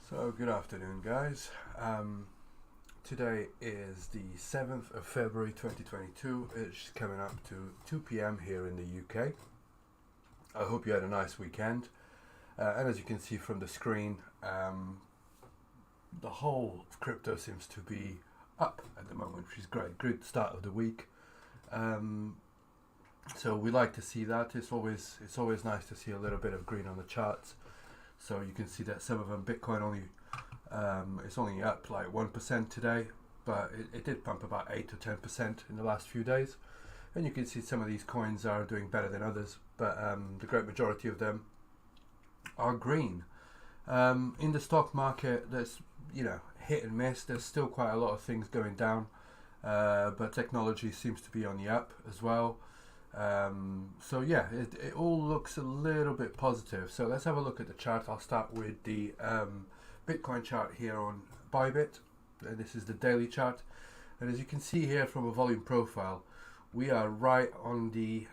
So good afternoon, guys. Today is the 7th of February 2022. It's coming up to 2 p.m. here in the UK. I hope you had a nice weekend. And as you can see from the screen, the whole of crypto seems to be up at the moment, which is great. Good start of the week. So we like to see that. It's always nice to see a little bit of green on the charts. So you can see that some of them, Bitcoin only, it's only up like 1% today, but it did pump about 8 to 10% in the last few days. And you can see some of these coins are doing better than others, but the great majority of them are green. In the stock market, there's, hit and miss. There's still quite a lot of things going down, but technology seems to be on the up as well. So yeah, it all looks a little bit positive. So let's have a look at the chart. I'll start with the Bitcoin chart here on Bybit. This is the daily chart, and as you can see here from a volume profile, we are right on the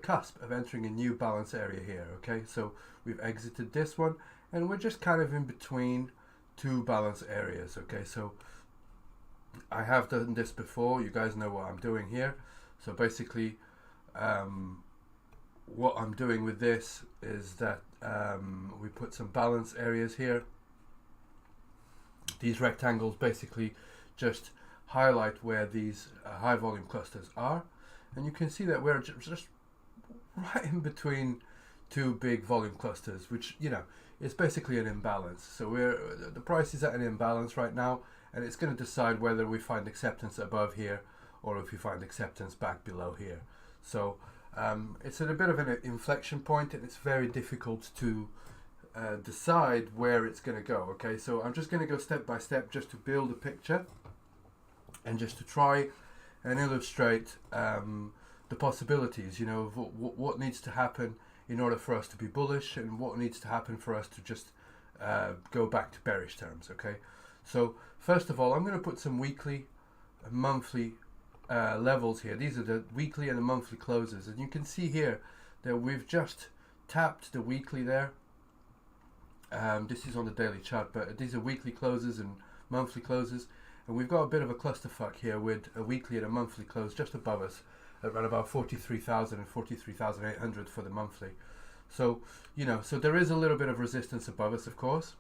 cusp of entering a new balance area here. Okay, so we've exited this one, and we're just kind of in between two balance areas. Okay, so I have done this before. You guys know what I'm doing here. So basically, what I'm doing with this is that we put some balance areas here. These rectangles basically just highlight where these high volume clusters are, and you can see that we're just right in between two big volume clusters, which is basically an imbalance. So the price is at an imbalance right now, and it's going to decide whether we find acceptance above here or if we find acceptance back below here. So it's at a bit of an inflection point, and it's very difficult to decide where it's going to go. Okay, so I'm just going to go step by step just to build a picture and just to try and illustrate the possibilities, of what needs to happen in order for us to be bullish, and what needs to happen for us to just go back to bearish terms. Okay, so first of all, I'm going to put some weekly and monthly levels here. These are the weekly and the monthly closes, and you can see here that we've just tapped the weekly there. This is on the daily chart, but these are weekly closes and monthly closes, and we've got a bit of a clusterfuck here with a weekly and a monthly close just above us at around about 43,000 and 43,800 for the monthly. So so there is a little bit of resistance above us, of course.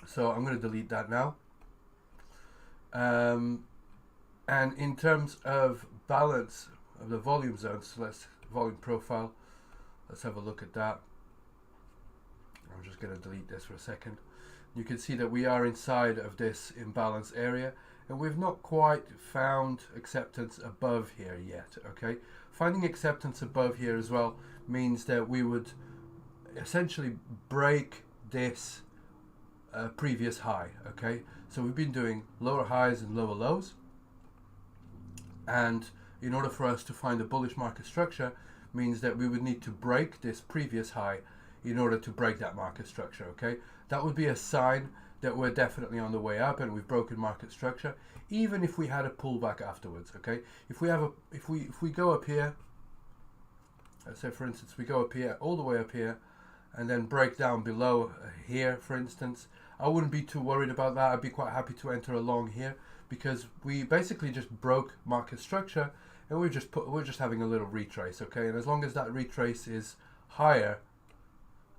So I'm going to delete that now. And in terms of balance of the volume zones, so let's volume profile. Let's have a look at that. I'm just going to delete this for a second. You can see that we are inside of this imbalance area, and we've not quite found acceptance above here yet. Okay, finding acceptance above here as well means that we would essentially break this previous high. Okay, so we've been doing lower highs and lower lows, and in order for us to find a bullish market structure means that we would need to break this previous high in order to break that market structure. Okay, that would be a sign that we're definitely on the way up and we've broken market structure, even if we had a pullback afterwards. Okay, if we go up here, let's say for instance we go up here, all the way up here, and then break down below here, for instance, I wouldn't be too worried about that. I'd be quite happy to enter along here, because we basically just broke market structure, and we're just having a little retrace. Okay, and as long as that retrace is higher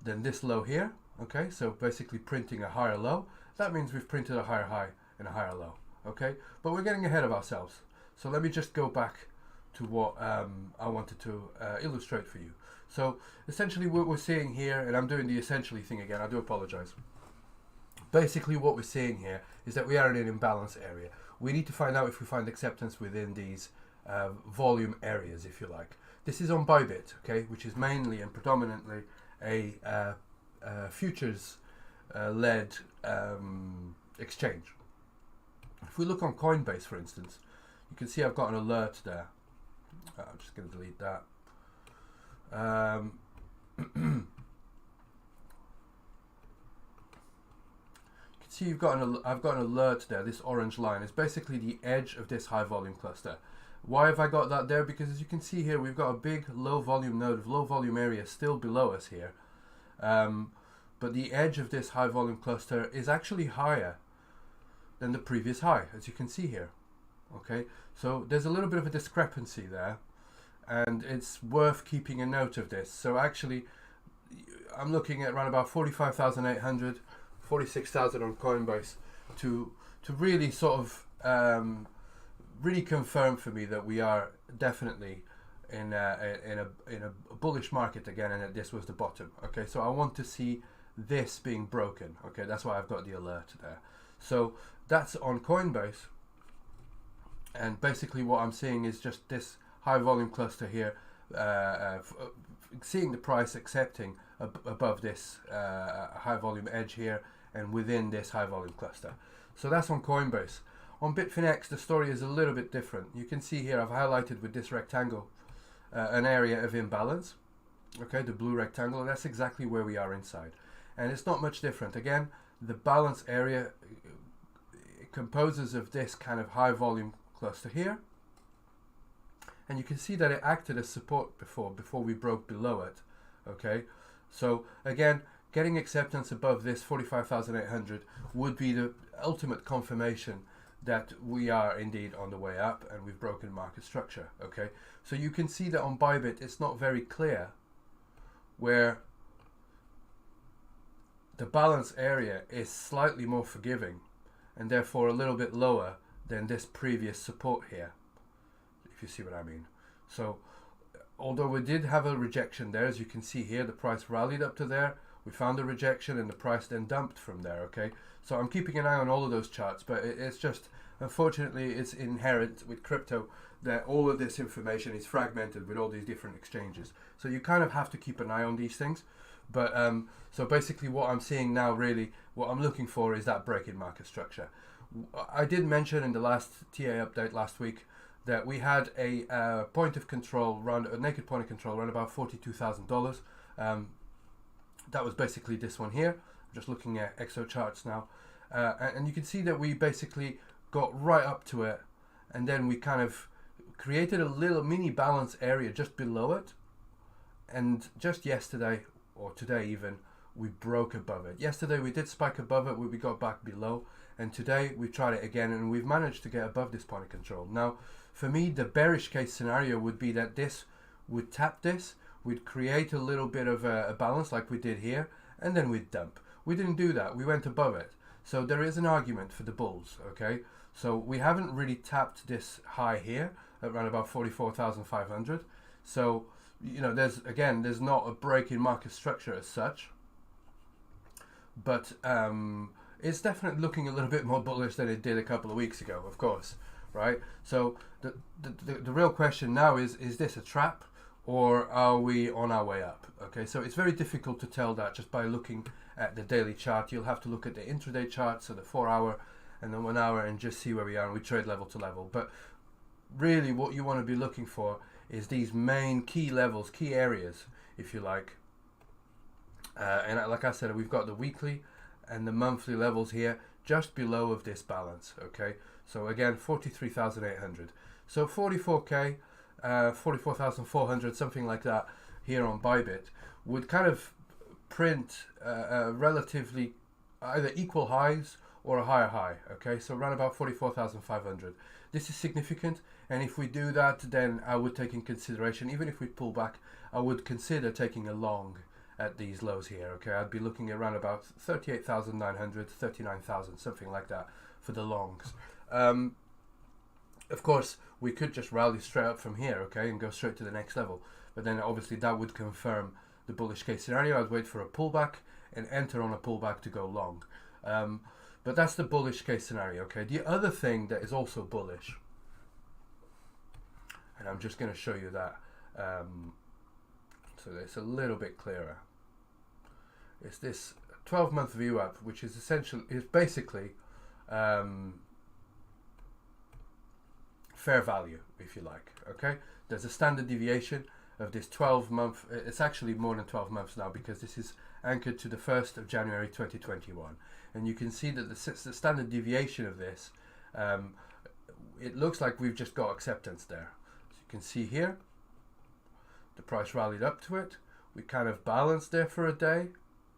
than this low here, okay, so basically printing a higher low, that means we've printed a higher high and a higher low. Okay, but we're getting ahead of ourselves. So let me just go back to what I wanted to illustrate for you. So essentially what we're seeing here, and I'm doing the essentially thing again, I do apologize. Basically what we're seeing here is that we are in an imbalance area. We need to find out if we find acceptance within these volume areas, if you like. This is on Bybit, okay, which is mainly and predominantly a futures led exchange. If we look on Coinbase, for instance, you can see I've got an alert there. I'm just going to delete that. See, I've got an alert there. This orange line is basically the edge of this high volume cluster. Why have I got that there? Because as you can see here, we've got a big low volume node of low volume area still below us here. but the edge of this high volume cluster is actually higher than the previous high, as you can see here. Okay, so there's a little bit of a discrepancy there, and it's worth keeping a note of this. So actually, I'm looking at around about 45,800, 46,000 on Coinbase to really sort of really confirm for me that we are definitely in a bullish market again, and that this was the bottom. Okay, so I want to see this being broken. Okay, that's why I've got the alert there. So that's on Coinbase, and basically what I'm seeing is just this high volume cluster here, seeing the price accepting above this high volume edge here and within this high volume cluster. So that's on Coinbase. On Bitfinex, the story is a little bit different. You can see here I've highlighted with this rectangle an area of imbalance. Okay, the blue rectangle, and that's exactly where we are inside. And it's not much different. Again, the balance area composes of this kind of high volume cluster here. And you can see that it acted as support before we broke below it. Okay, so again, getting acceptance above this 45,800 would be the ultimate confirmation that we are indeed on the way up and we've broken market structure. Okay, so you can see that on Bybit it's not very clear where the balance area is slightly more forgiving and therefore a little bit lower than this previous support here, if you see what I mean. So although we did have a rejection there, as you can see here, the price rallied up to there, we found a rejection and the price then dumped from there. Okay, so I'm keeping an eye on all of those charts, but it's just, unfortunately, it's inherent with crypto that all of this information is fragmented with all these different exchanges. So you kind of have to keep an eye on these things. But so basically what I'm seeing now, really, what I'm looking for is that break in market structure. I did mention in the last TA update last week that we had a point of control, a naked point of control around about $42,000. That was basically this one here. I'm just looking at Exocharts now. And you can see that we basically got right up to it, and then we kind of created a little mini balance area just below it. And just yesterday, or today even, we broke above it. Yesterday we did spike above it, we got back below, and today we tried it again and we've managed to get above this point of control. Now, for me, the bearish case scenario would be that this would tap this, we'd create a little bit of a balance like we did here, and then we'd dump. We didn't do that, we went above it. So there is an argument for the bulls, okay? So we haven't really tapped this high here at around about 44,500. So, you know, there's not a break in market structure as such, but it's definitely looking a little bit more bullish than it did a couple of weeks ago, of course, right? So the real question now is this a trap, or are we on our way up? Okay, so it's very difficult to tell that just by looking at the daily chart. You'll have to look at the intraday chart, so the 4-hour and the 1 hour, and just see where we are, and we trade level to level. But really what you want to be looking for is these main key levels, key areas, if you like. And like I said, we've got the weekly and the monthly levels here just below of this balance. Okay, so again, 43,800. So 44k, 44,400, something like that here on Bybit would kind of print relatively either equal highs or a higher high. Okay, so around about 44,500. This is significant, and if we do that, then I would take in consideration, even if we pull back, I would consider taking a long at these lows here. Okay, I'd be looking around about 38,900, 39,000, something like that for the longs. Of course, we could just rally straight up from here, okay, and go straight to the next level. But then obviously that would confirm the bullish case scenario. I'd wait for a pullback and enter on a pullback to go long. But that's the bullish case scenario, okay? The other thing that is also bullish, and I'm just going to show you that so that it's a little bit clearer. It's this 12-month view up, which is basically fair value, if you like, okay? There's a standard deviation of this 12-month, it's actually more than 12 months now, because this is anchored to the 1st of January 2021. And you can see that the standard deviation of this, it looks like we've just got acceptance there. So you can see here, the price rallied up to it. We kind of balanced there for a day,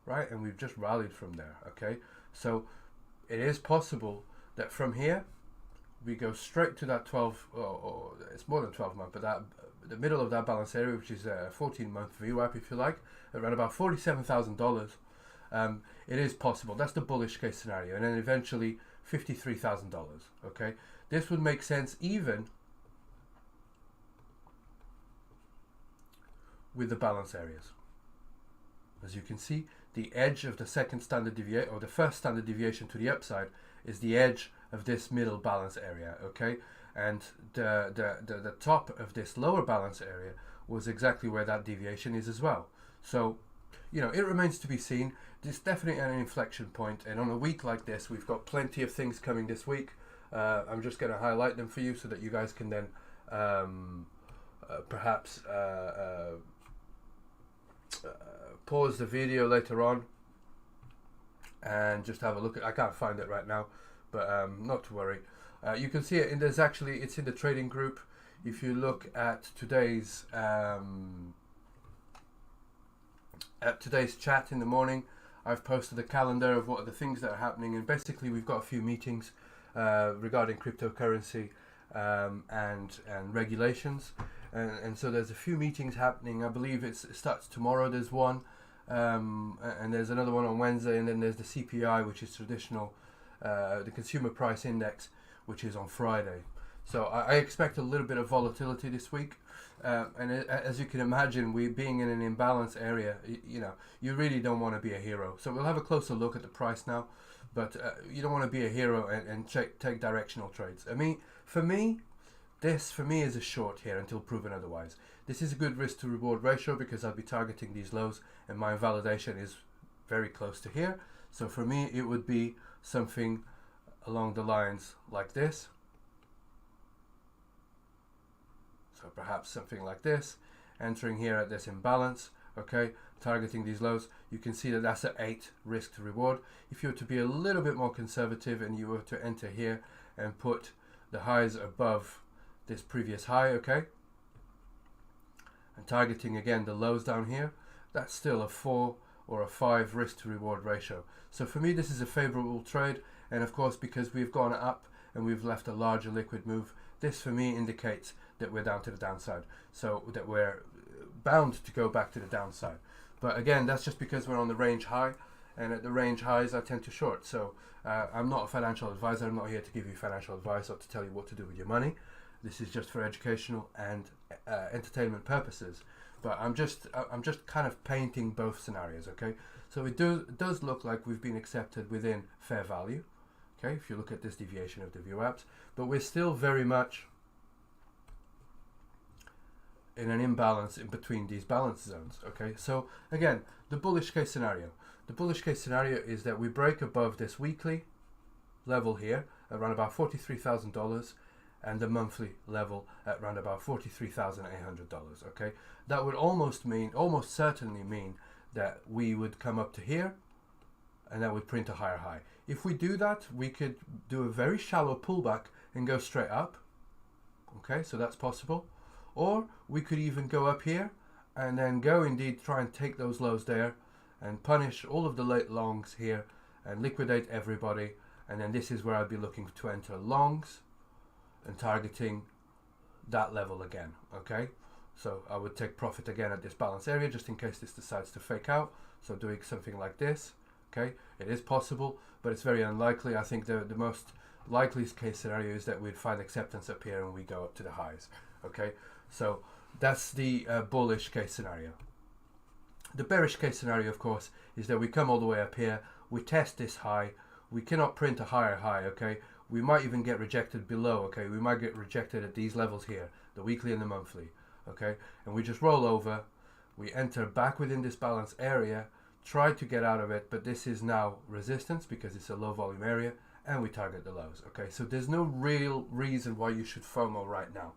right? And we've just rallied from there, okay? So it is possible that from here we go straight to that 12, or it's more than 12 month, but that the middle of that balance area, which is a 14-month VWAP, if you like, around about $47,000. It is possible. That's the bullish case scenario, and then eventually $53,000. Okay, this would make sense even with the balance areas. As you can see, the edge of the second standard deviation, or the first standard deviation to the upside, is the edge of this middle balance area. Okay, and the top of this lower balance area was exactly where that deviation is as well. So, you know, it remains to be seen. It's definitely an inflection point, and on a week like this, we've got plenty of things coming this week. I'm just going to highlight them for you so that you guys can then perhaps pause the video later on and just have a look at. I can't find it right now, but not to worry. You can see it, and there's actually, it's in the trading group. If you look at today's chat in the morning, I've posted a calendar of what are the things that are happening, and basically we've got a few meetings regarding cryptocurrency and regulations, and so there's a few meetings happening. I believe it starts tomorrow. There's one, and there's another one on Wednesday, and then there's the CPI, which is traditional, the consumer price index, which is on Friday. So I expect a little bit of volatility this week. And as you can imagine, we being in an imbalance area, you know, you really don't want to be a hero. So we'll have a closer look at the price now, but you don't want to be a hero and take directional trades. I mean, for me is a short here until proven otherwise. This is a good risk to reward ratio because I'll be targeting these lows, and my validation is very close to here. So for me, it would be something along the lines like this. So perhaps something like this, entering here at this imbalance, okay, targeting these lows. You can see that that's an 8 risk to reward. If you were to be a little bit more conservative and you were to enter here and put the highs above this previous high, okay, and targeting again the lows down here, that's still a 4 or a 5 risk to reward ratio. So for me, this is a favorable trade, and of course, because we've gone up and we've left a larger liquid move, this for me indicates that we're down to the downside, so that we're bound to go back to the downside. But again, that's just because we're on the range high, and at the range highs I tend to short. So I'm not a financial advisor. I'm not here to give you financial advice or to tell you what to do with your money. This is just for educational and entertainment purposes. But I'm just kind of painting both scenarios. Okay, so it does look like we've been accepted within fair value. Okay, if you look at this deviation of the VWAPs, but we're still very much in an imbalance in between these balance zones. Okay, so again, the bullish case scenario. The bullish case scenario is that we break above this weekly level here around about $43,000, and the monthly level at around about $43,800. Okay, that would almost certainly mean that we would come up to here, and that would print a higher high. If we do that, we could do a very shallow pullback and go straight up. Okay, so that's possible. Or we could even go up here and then go indeed try and take those lows there and punish all of the late longs here and liquidate everybody. And then this is where I'd be looking to enter longs and targeting that level again. Okay, so I would take profit again at this balance area just in case this decides to fake out. So doing something like this. Okay, it is possible, but it's very unlikely. I think the most likely case scenario is that we'd find acceptance up here and we go up to the highs. Okay, so that's the bullish case scenario. The bearish case scenario, of course, is that we come all the way up here, we test this high, we cannot print a higher high. Okay, we might even get rejected below. Okay, we might get rejected at these levels here, the weekly and the monthly. Okay, and we just roll over, we enter back within this balance area, try to get out of it, but this is now resistance because it's a low volume area, and we target the lows. Okay, so there's no real reason why you should FOMO right now.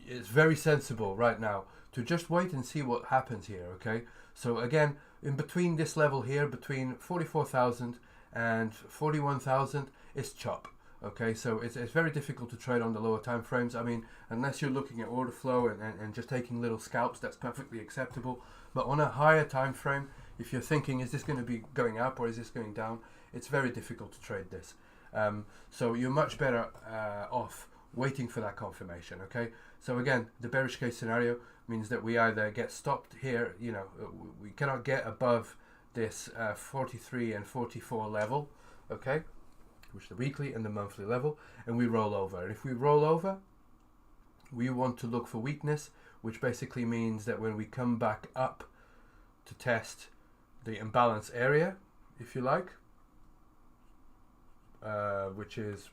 It's very sensible right now to just wait and see what happens here. Okay, so again, in between this level here, between 44,000 and 41,000, it's chop. Okay, so it's very difficult to trade on the lower time frames. I mean, unless you're looking at order flow and just taking little scalps, that's perfectly acceptable. But on a higher time frame, if you're thinking, is this going to be going up or is this going down, it's very difficult to trade this. So you're much better off waiting for that confirmation, okay? So again, the bearish case scenario means that we either get stopped here, you know, we cannot get above this 43 and 44 level, okay, which is the weekly and the monthly level, and we roll over. And if we roll over, we want to look for weakness, which basically means that when we come back up to test the imbalance area, if you like, which is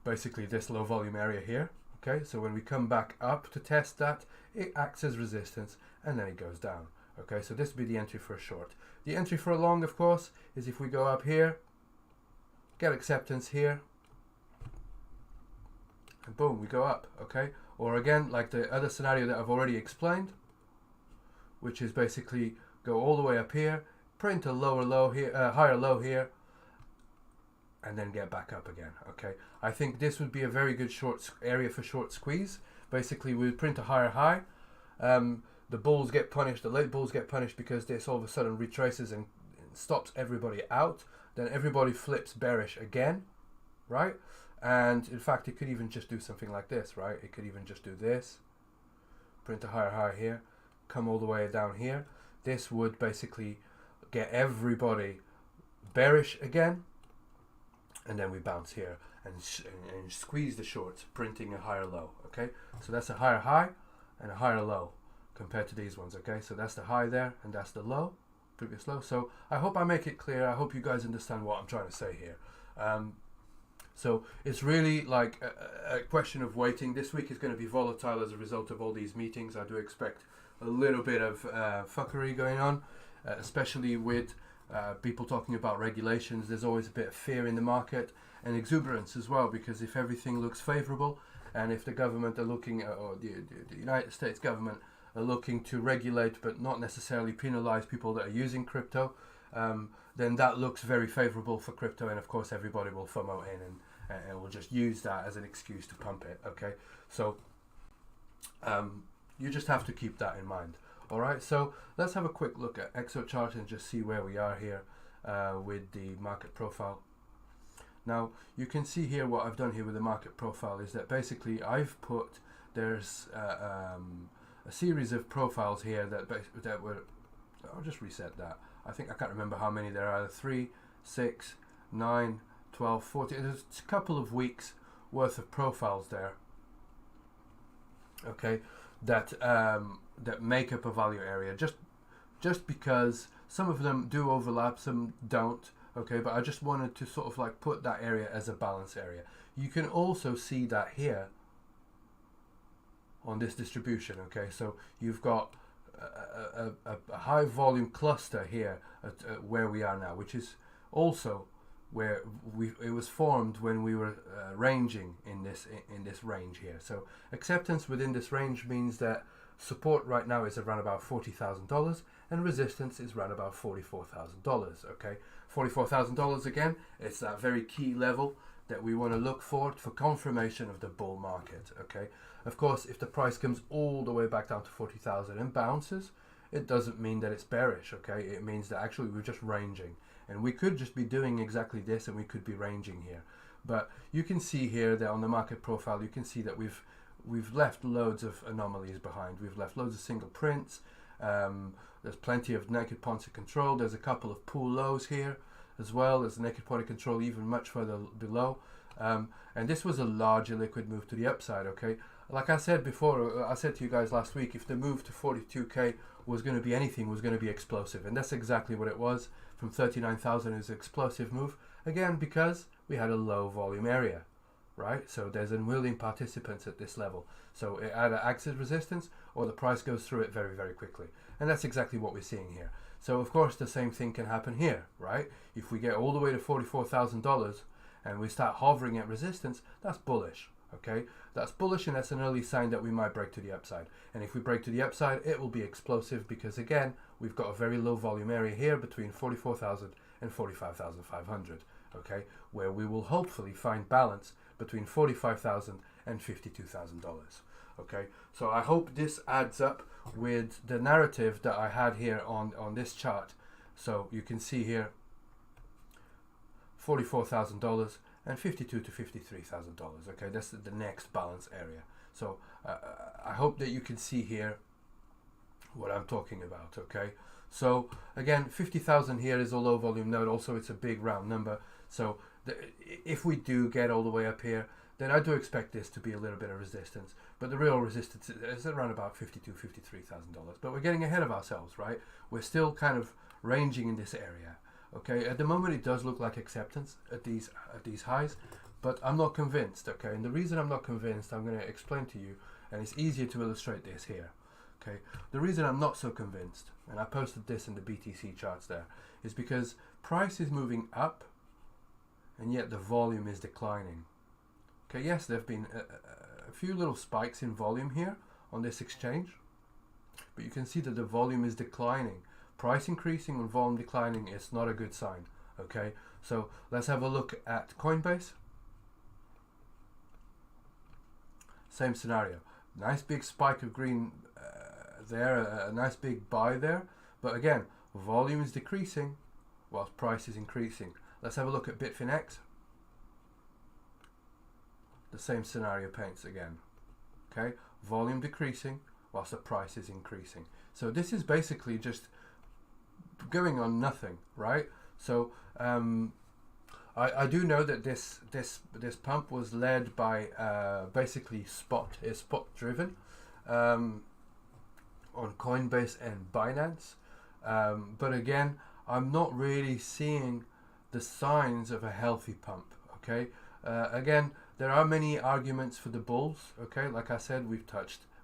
basically this low volume area here, okay, so when we come back up to test that, it acts as resistance and then it goes down, okay, so this would be the entry for a short. The entry for a long, of course, is if we go up here, get acceptance here, and boom, we go up, okay? Or again, like the other scenario that I've already explained, which is basically go all the way up here, print a lower low here, higher low here, and then get back up again, okay? I think this would be a very good short area for short squeeze. Basically, we would print a higher high. The bulls get punished, the late bulls get punished because this all of a sudden retraces and stops everybody out. Then everybody flips bearish again, right? And in fact, it could even just do something like this, right? It could even just do this, print a higher high here, come all the way down here. This would basically get everybody bearish again, and then we bounce here and squeeze the shorts, printing a higher low, okay? So that's a higher high and a higher low compared to these ones, okay? So that's the high there, and that's the low, previous low. So I hope I make it clear. I hope you guys understand what I'm trying to say here. So it's really like a question of waiting. This week is going to be volatile as a result of all these meetings. I do expect a little bit of fuckery going on, especially with people talking about regulations. There's always a bit of fear in the market and exuberance as well, because if everything looks favorable and if the government are looking, or the United States government are looking to regulate but not necessarily penalize people that are using crypto, then that looks very favorable for crypto, and of course everybody will FOMO in and will just use that as an excuse to pump it, okay? So you just have to keep that in mind. All right, so let's have a quick look at Exochart and just see where we are here with the market profile. Now you can see here what I've done here with the market profile is that basically I've put, there's a series of profiles here that were, I'll just reset that. I think I can't remember how many there are, 3, 6, 9, 12, 14, there's a couple of weeks worth of profiles there, okay, that that make up a value area, just because some of them do overlap, some don't, okay, but I just wanted to sort of like put that area as a balance area. You can also see that here on this distribution, okay, so you've got a high volume cluster here at where we are now, which is also where it was formed when we were ranging in this range here. So acceptance within this range means that support right now is around about $40,000 and resistance is around about $44,000, okay? $44,000 again, it's that very key level that we want to look for confirmation of the bull market, okay? Of course, if the price comes all the way back down to 40,000 and bounces, it doesn't mean that it's bearish, okay? It means that actually we're just ranging. And we could just be doing exactly this, and we could be ranging here. But you can see here that on the market profile, you can see that we've left loads of anomalies behind. We've left loads of single prints. There's plenty of naked points of control. There's a couple of pool lows here as well. There's a naked point of control even much further below. And this was a larger liquid move to the upside, okay? Like I said before, I said to you guys last week, if the move to 42K was going to be anything, was going to be explosive. And that's exactly what it was. From 39,000 is an explosive move. Again, because we had a low volume area, right? So there's unwilling participants at this level. So it either acts as resistance or the price goes through it very, very quickly. And that's exactly what we're seeing here. So of course the same thing can happen here, right? If we get all the way to $44,000 and we start hovering at resistance, that's bullish, okay? That's bullish, and that's an early sign that we might break to the upside. And if we break to the upside, it will be explosive because again, we've got a very low volume area here between 44,000 and 45,500, okay? Where we will hopefully find balance between $45,000 and $52,000. Okay, so I hope this adds up with the narrative that I had here on this chart. So you can see here $44,000 and $52,000 to $53,000. Okay, that's the next balance area. So I hope that you can see here what I'm talking about. Okay, so again, 50,000 here is a low volume node. Also, it's a big round number. So if we do get all the way up here, then I do expect this to be a little bit of resistance. But the real resistance is around about $52,000, $53,000. But we're getting ahead of ourselves, right? We're still kind of ranging in this area. Okay, at the moment it does look like acceptance at these highs, but I'm not convinced. Okay, and the reason I'm not convinced, I'm going to explain to you, and it's easier to illustrate this here. Okay, the reason I'm not so convinced, and I posted this in the BTC charts there, is because price is moving up, and yet the volume is declining. Okay, yes, there have been a few little spikes in volume here on this exchange, but you can see that the volume is declining. Price increasing and volume declining is not a good sign. Okay, so let's have a look at Coinbase. Same scenario. Nice big spike of green there, a nice big buy there. But again, volume is decreasing whilst price is increasing. Let's have a look at Bitfinex. The same scenario paints again. Okay, volume decreasing whilst the price is increasing. So this is basically just going on nothing, right? So I do know that this pump was led by basically spot driven on Coinbase and Binance, but again, I'm not really seeing the signs of a healthy pump. Okay, again, there are many arguments for the bulls. Okay, like I said, we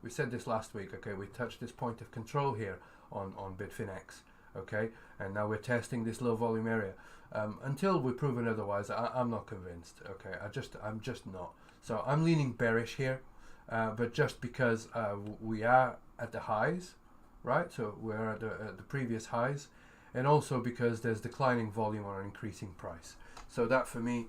said this last week. Okay, we touched this point of control here on Bitfinex. Okay, and now we're testing this low volume area. Until we're proven otherwise, I'm not convinced. Okay, I'm just not. So I'm leaning bearish here, but just because we are at the highs, right? So we're at the previous highs, and also because there's declining volume or increasing price. So that for me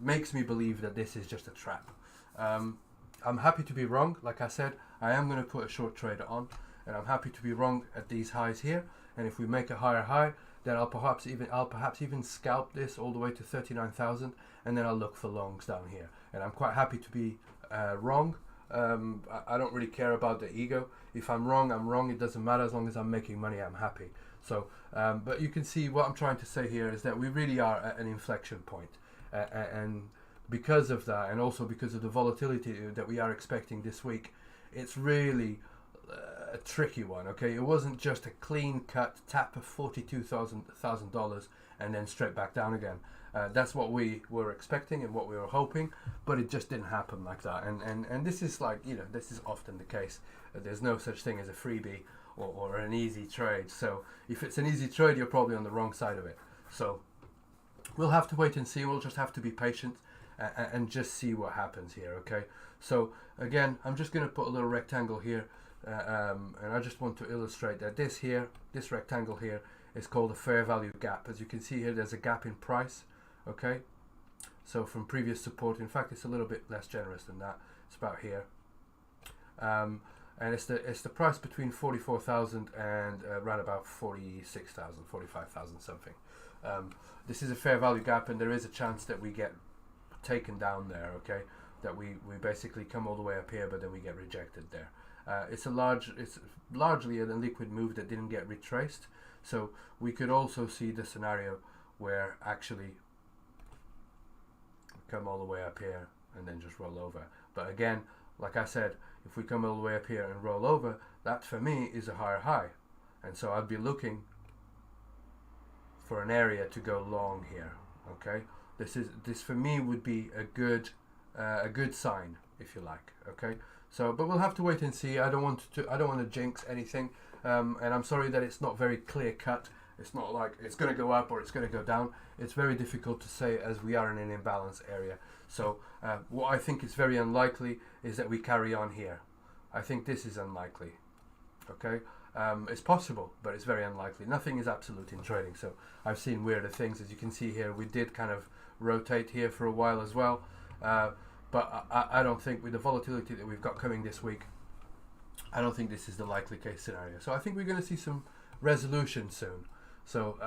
makes me believe that this is just a trap. I'm happy to be wrong. Like I said, I am going to put a short trader on, and I'm happy to be wrong at these highs here. And if we make a higher high, then I'll perhaps even scalp this all the way to 39,000, and then I'll look for longs down here. And I'm quite happy to be wrong. I don't really care about the ego. If I'm wrong, I'm wrong. It doesn't matter as long as I'm making money. I'm happy. So, but you can see what I'm trying to say here is that we really are at an inflection point, and because of that, and also because of the volatility that we are expecting this week, it's really a tricky one. Okay, it wasn't just a clean cut tap of $42,000 and then straight back down again. That's what we were expecting and what we were hoping, but it just didn't happen like that. And this is like, you know, this is often the case. There's no such thing as a freebie or an easy trade. So if it's an easy trade, you're probably on the wrong side of it. So we'll have to wait and see. We'll just have to be patient and just see what happens here. Okay, so again, I'm just going to put a little rectangle here. And I just want to illustrate that this rectangle here is called a fair value gap. As you can see here, there's a gap in price. Okay, so from previous support, in fact, it's a little bit less generous than that. It's about here, and it's the price between 44,000 and around about 46,000, 45,000 something. This is a fair value gap, and there is a chance that we get taken down there. Okay, that we basically come all the way up here, but then we get rejected there. It's largely a liquid move that didn't get retraced. So we could also see the scenario where actually come all the way up here and then just roll over. But again, like I said, if we come all the way up here and roll over, that for me is a higher high. And so I'd be looking for an area to go long here. Okay, this for me would be a good sign, if you like. Okay. So, but we'll have to wait and see. I don't want to jinx anything, and I'm sorry that it's not very clear cut. It's not like it's going to go up or it's going to go down. It's very difficult to say as we are in an imbalance area. So, what I think is very unlikely is that we carry on here. I think this is unlikely. Okay, it's possible, but it's very unlikely. Nothing is absolute in trading. So, I've seen weirder things. As you can see here, we did kind of rotate here for a while as well. but I don't think with the volatility that we've got coming this week, I don't think this is the likely case scenario. So I think we're going to see some resolution soon. So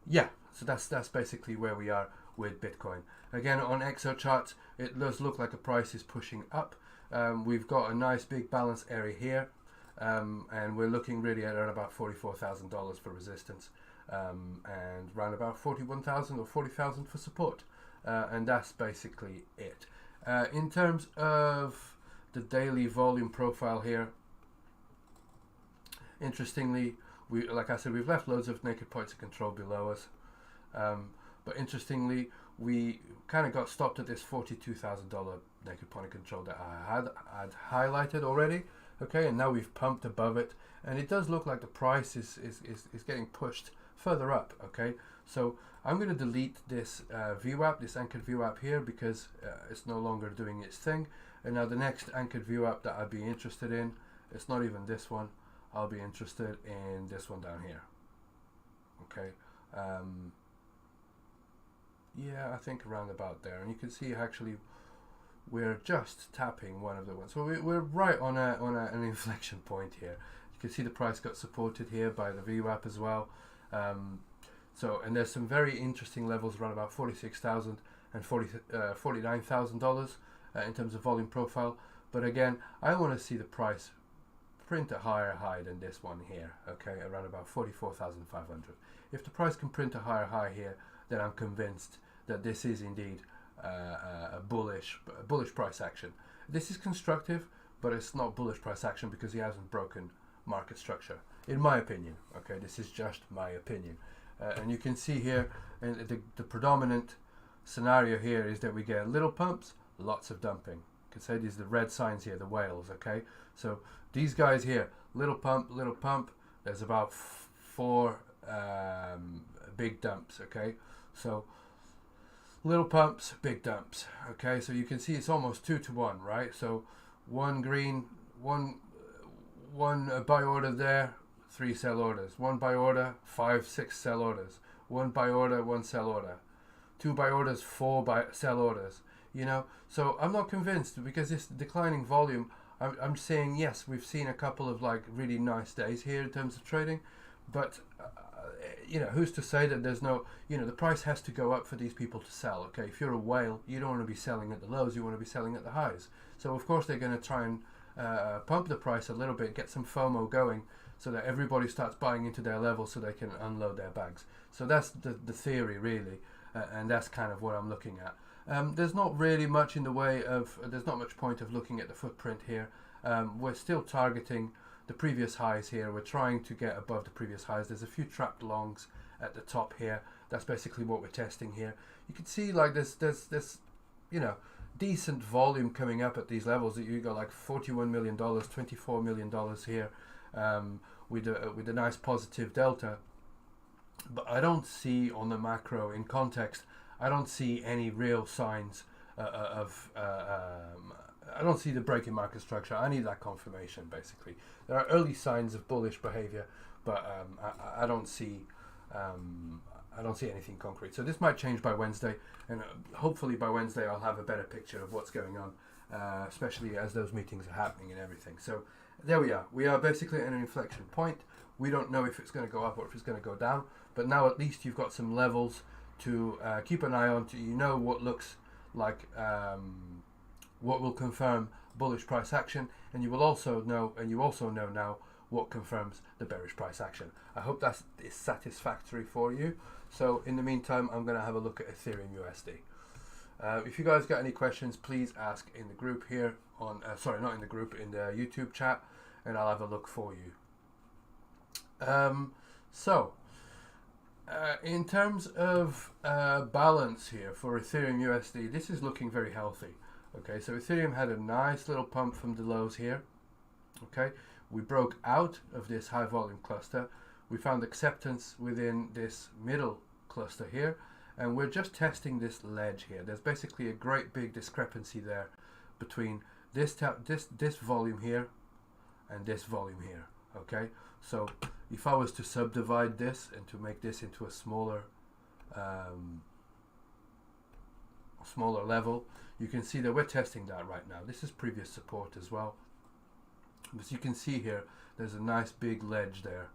yeah, so that's basically where we are with Bitcoin. Again, on Exocharts, it does look like the price is pushing up. We've got a nice big balance area here, and we're looking really at around about $44,000 for resistance, and around about 41,000 or 40,000 for support, and that's basically it. In terms of the daily volume profile here, interestingly, like I said, we've left loads of naked points of control below us, but interestingly, we kind of got stopped at this $42,000 naked point of control that I'd highlighted already. Okay, and now we've pumped above it, and it does look like the price is getting pushed further up. Okay, so I'm going to delete this VWAP, this anchored VWAP here, because it's no longer doing its thing. And now the next anchored VWAP that I'd be interested in, it's not even this one. I'll be interested in this one down here. Okay, yeah, I think around about there, and you can see actually we're just tapping one of the ones. So we're right on an inflection point here. You can see the price got supported here by the VWAP as well. So, and there's some very interesting levels around about $46,000 and $49,000 in terms of volume profile. But again, I want to see the price print a higher high than this one here. Okay, around about 44,500. If the price can print a higher high here, then I'm convinced that this is indeed a bullish price action. This is constructive, but it's not bullish price action because he hasn't broken market structure, in my opinion. Okay, this is just my opinion, and you can see here, and the predominant scenario here is that we get little pumps, lots of dumping. You can say these are the red signs here, the whales. Okay, so these guys here, little pump, there's about 4 big dumps. Okay, so little pumps, big dumps. Okay, so you can see it's almost 2 to 1, right? So one green, one buy order there, 3 sell orders. One buy order, 5, 6 sell orders. One buy order, 1 sell order. 2 buy orders, 4 sell orders. You know, so I'm not convinced because this declining volume. I'm saying yes, we've seen a couple of like really nice days here in terms of trading, but you know, who's to say that there's no, you know, the price has to go up for these people to sell. Okay, if you're a whale, you don't want to be selling at the lows, you want to be selling at the highs. So of course they're going to try and pump the price a little bit, get some FOMO going, so that everybody starts buying into their level so they can unload their bags. So that's the theory really, and that's kind of what I'm looking at. There's not really much in the way of, there's not much point of looking at the footprint here. We're still targeting the previous highs here. We're trying to get above the previous highs. There's a few trapped longs at the top here. That's basically what we're testing here. You can see like there's you know, decent volume coming up at these levels. You got like $41 million, $24 million here, with a nice positive delta. But I don't see on the macro in context, I don't see any real signs of I don't see the break in market structure. I need that confirmation basically. There are early signs of bullish behavior, but I don't see anything concrete. So this might change by Wednesday, and hopefully by Wednesday I'll have a better picture of what's going on, especially as those meetings are happening and everything. So there we are. We are basically at an inflection point. We don't know if it's going to go up or if it's going to go down, but now at least you've got some levels to keep an eye on. To you know what looks like what will confirm bullish price action, and you will also know, now what confirms the bearish price action. I hope that is satisfactory for you. So in the meantime, I'm going to have a look at Ethereum USD. If you guys got any questions, please ask in the group here on sorry, not in the group, in the YouTube chat, and I'll have a look for you. In terms of balance here for Ethereum USD, this is looking very healthy. Okay, so Ethereum had a nice little pump from the lows here. Okay, we broke out of this high volume cluster. We found acceptance within this middle cluster here, and we're just testing this ledge here. There's basically a great big discrepancy there between this volume here and this volume here. Okay, so if I was to subdivide this and to make this into a smaller smaller level, you can see that we're testing that right now. This is previous support as well. As you can see here, there's a nice big ledge there.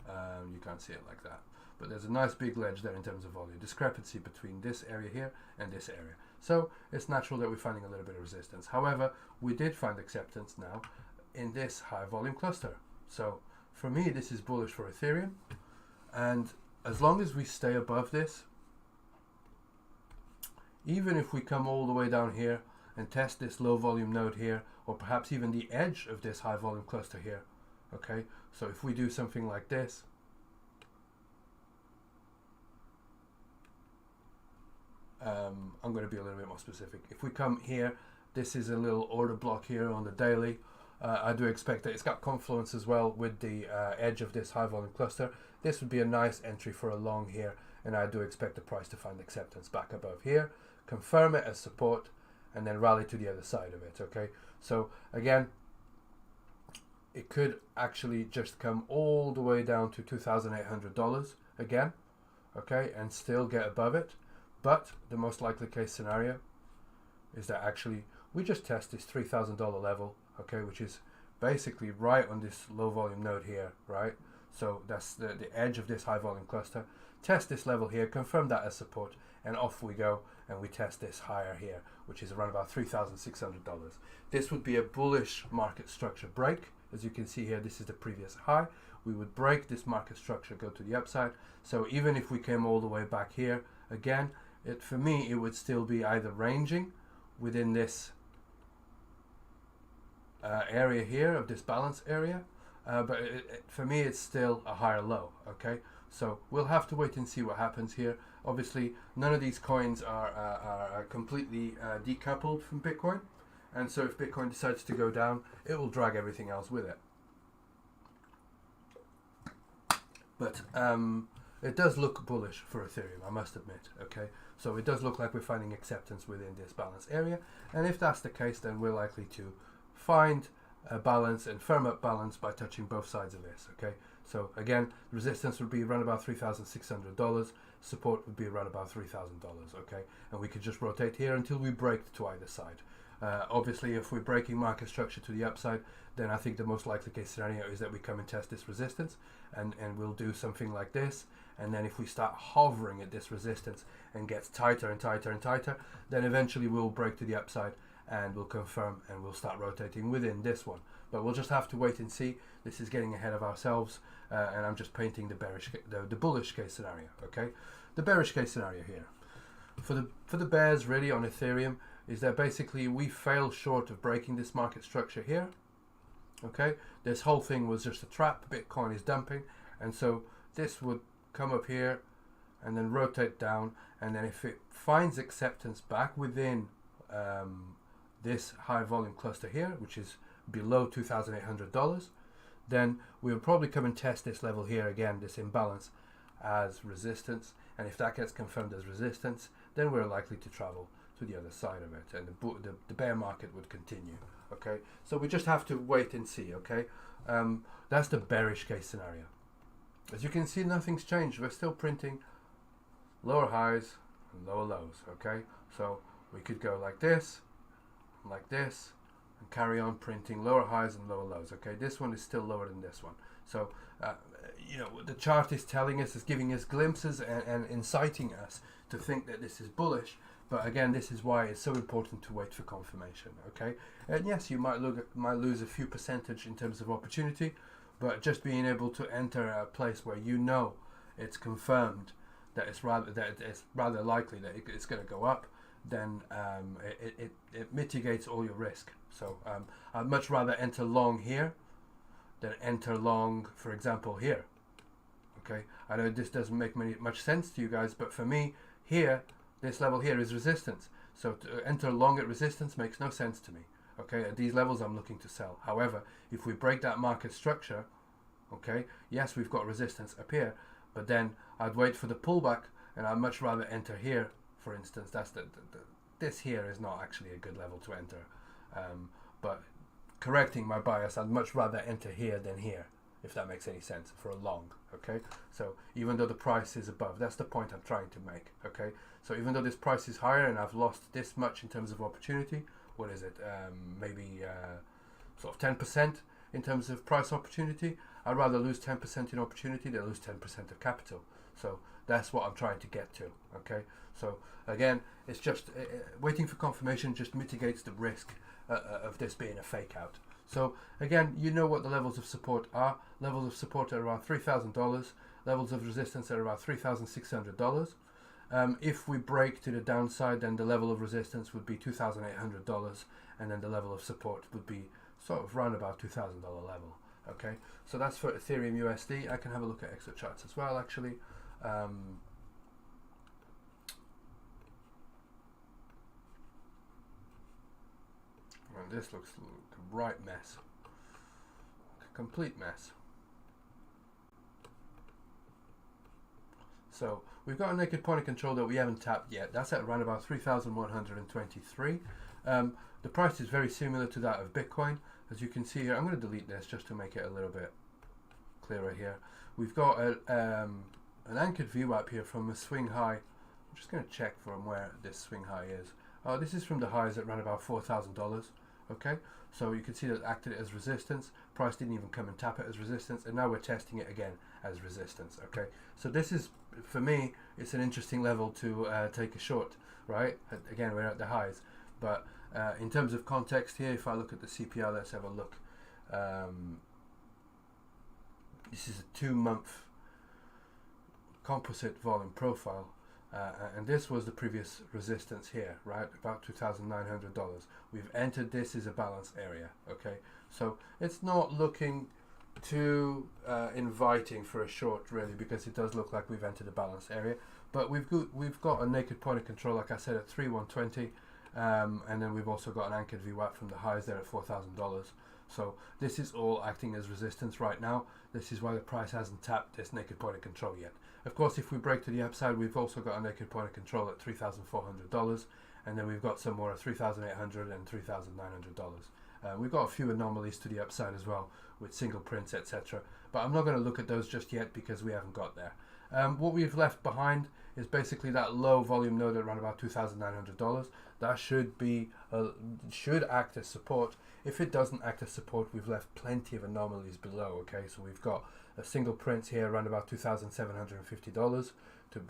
You can't see it like that, but there's a nice big ledge there in terms of volume. Discrepancy between this area here and this area. So it's natural that we're finding a little bit of resistance. However, we did find acceptance now in this high volume cluster. So for me, this is bullish for Ethereum. And as long as we stay above this, even if we come all the way down here and test this low volume node here, or perhaps even the edge of this high volume cluster here, okay, so if we do something like this, I'm going to be a little bit more specific. If we come here, this is a little order block here on the daily. I do expect that it's got confluence as well with the edge of this high volume cluster. This would be a nice entry for a long here, and I do expect the price to find acceptance back above here, confirm it as support, and then rally to the other side of it. Okay, so again, it could actually just come all the way down to $2,800 again, okay, and still get above it. But the most likely case scenario is that actually we just test this $3,000 level, okay, which is basically right on this low volume node here, right? So that's the edge of this high volume cluster. Test this level here, confirm that as support, and off we go, and we test this higher here, which is around about $3,600. This would be a bullish market structure break. As you can see here, this is the previous high. We would break this market structure, go to the upside. So even if we came all the way back here, again, for me, it would still be either ranging within this area here of this balance area, but for me, it's still a higher low, okay? So we'll have to wait and see what happens here. Obviously, none of these coins are completely decoupled from Bitcoin, and so if Bitcoin decides to go down, it will drag everything else with it. But it does look bullish for Ethereum, I must admit, okay? So it does look like we're finding acceptance within this balance area, and if that's the case, then we're likely to find a balance and firm up balance by touching both sides of this, okay? So again, resistance would be around about $3,600, support would be around about $3,000, okay? And we could just rotate here until we break to either side. Obviously, if we're breaking market structure to the upside, then I think the most likely case scenario is that we come and test this resistance, and we'll do something like this. And then if we start hovering at this resistance and gets tighter and tighter and tighter, then eventually we'll break to the upside and we'll confirm and we'll start rotating within this one. But we'll just have to wait and see. This is getting ahead of ourselves, and I'm just painting the bullish case scenario. Okay, the bearish case scenario here for the bears really on Ethereum is that basically we fail short of breaking this market structure here. Okay, this whole thing was just a trap. Bitcoin is dumping, and so this would come up here and then rotate down, and then if it finds acceptance back within this high volume cluster here, which is below $2,800, then we'll probably come and test this level here again, this imbalance, as resistance, and if that gets confirmed as resistance, then we're likely to travel to the other side of it, and the bear market would continue. Okay, so we just have to wait and see. Okay, that's the bearish case scenario. As you can see, nothing's changed. We're still printing lower highs and lower lows. Okay, so we could go like this, and carry on printing lower highs and lower lows. Okay, this one is still lower than this one. So you know, the chart is telling us, is giving us glimpses and inciting us to think that this is bullish. But again, this is why it's so important to wait for confirmation. Okay, and yes, you might lose a few percentage in terms of opportunity, but just being able to enter a place where you know it's confirmed that it's rather likely that it's going to go up, then it mitigates all your risk. So I'd much rather enter long here than enter long, for example, here. Okay, I know this doesn't make much sense to you guys, but for me, here, this level here is resistance. So to enter long at resistance makes no sense to me. Okay, at these levels I'm looking to sell. However, if we break that market structure, okay, yes, we've got resistance up here, but then I'd wait for the pullback, and I'd much rather enter here, for instance. That's this here is not actually a good level to enter. But correcting my bias, I'd much rather enter here than here, if that makes any sense, for a long, okay? So even though the price is above, that's the point I'm trying to make, okay? So even though this price is higher and I've lost this much in terms of opportunity, what is it, maybe sort of 10% in terms of price opportunity, I'd rather lose 10% in opportunity than lose 10% of capital. So that's what I'm trying to get to, okay? So again, it's just waiting for confirmation just mitigates the risk of this being a fake out. So again, you know what the levels of support are. Levels of support are around $3,000. Levels of resistance are around $3,600. If we break to the downside, then the level of resistance would be $2,800, and then the level of support would be sort of around about $2,000 level. Okay, so that's for Ethereum USD. I can have a look at Exocharts as well, actually. And this looks like a right mess, a complete mess. So we've got a naked point of control that we haven't tapped yet. That's at around about 3,123. The price is very similar to that of Bitcoin. As you can see here, I'm going to delete this just to make it a little bit clearer here. We've got an anchored VWAP here from a swing high. I'm just going to check from where this swing high is. This is from the highs at around about $4,000. Okay, so you can see that it acted as resistance. Price didn't even come and tap it as resistance, and now we're testing it again as resistance. Okay, so this is, for me, it's an interesting level to take a short, right? Again, we're at the highs, but in terms of context here, if I look at the CPR, let's have a look. This is a 2-month composite volume profile. And this was the previous resistance here, right? About $2,900. We've entered this as a balance area, okay? So it's not looking too inviting for a short, really, because it does look like we've entered a balance area. But we've got a naked point of control, like I said, at 3,120, and then we've also got an anchored VWAP from the highs there at $4,000. So this is all acting as resistance right now. This is why the price hasn't tapped this naked point of control yet. Of course, if we break to the upside, we've also got a naked point of control at $3,400, and then we've got some more at $3,800 and $3,900. We've got a few anomalies to the upside as well, with single prints, etc. But I'm not going to look at those just yet because we haven't got there. What we've left behind is basically that low volume node at around about $2,900. That should act as support. If it doesn't act as support, we've left plenty of anomalies below. Okay, so we've got a single print here around about $2,750 to,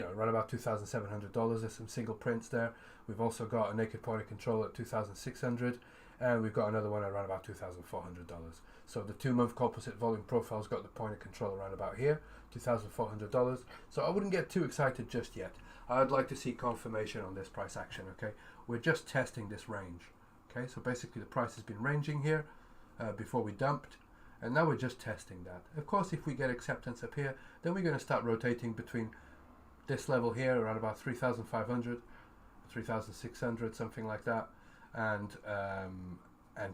around about $2,700. There's some single prints there. We've also got a naked point of control at $2,600, and we've got another one at around about $2,400. So the 2-month composite volume profile's got the point of control around about here, $2,400. So I wouldn't get too excited just yet. I'd like to see confirmation on this price action. Okay, we're just testing this range. Okay, so basically the price has been ranging here before we dumped, and now we're just testing that. Of course, if we get acceptance up here, then we're going to start rotating between this level here around about 3,500, 3,600, something like that, and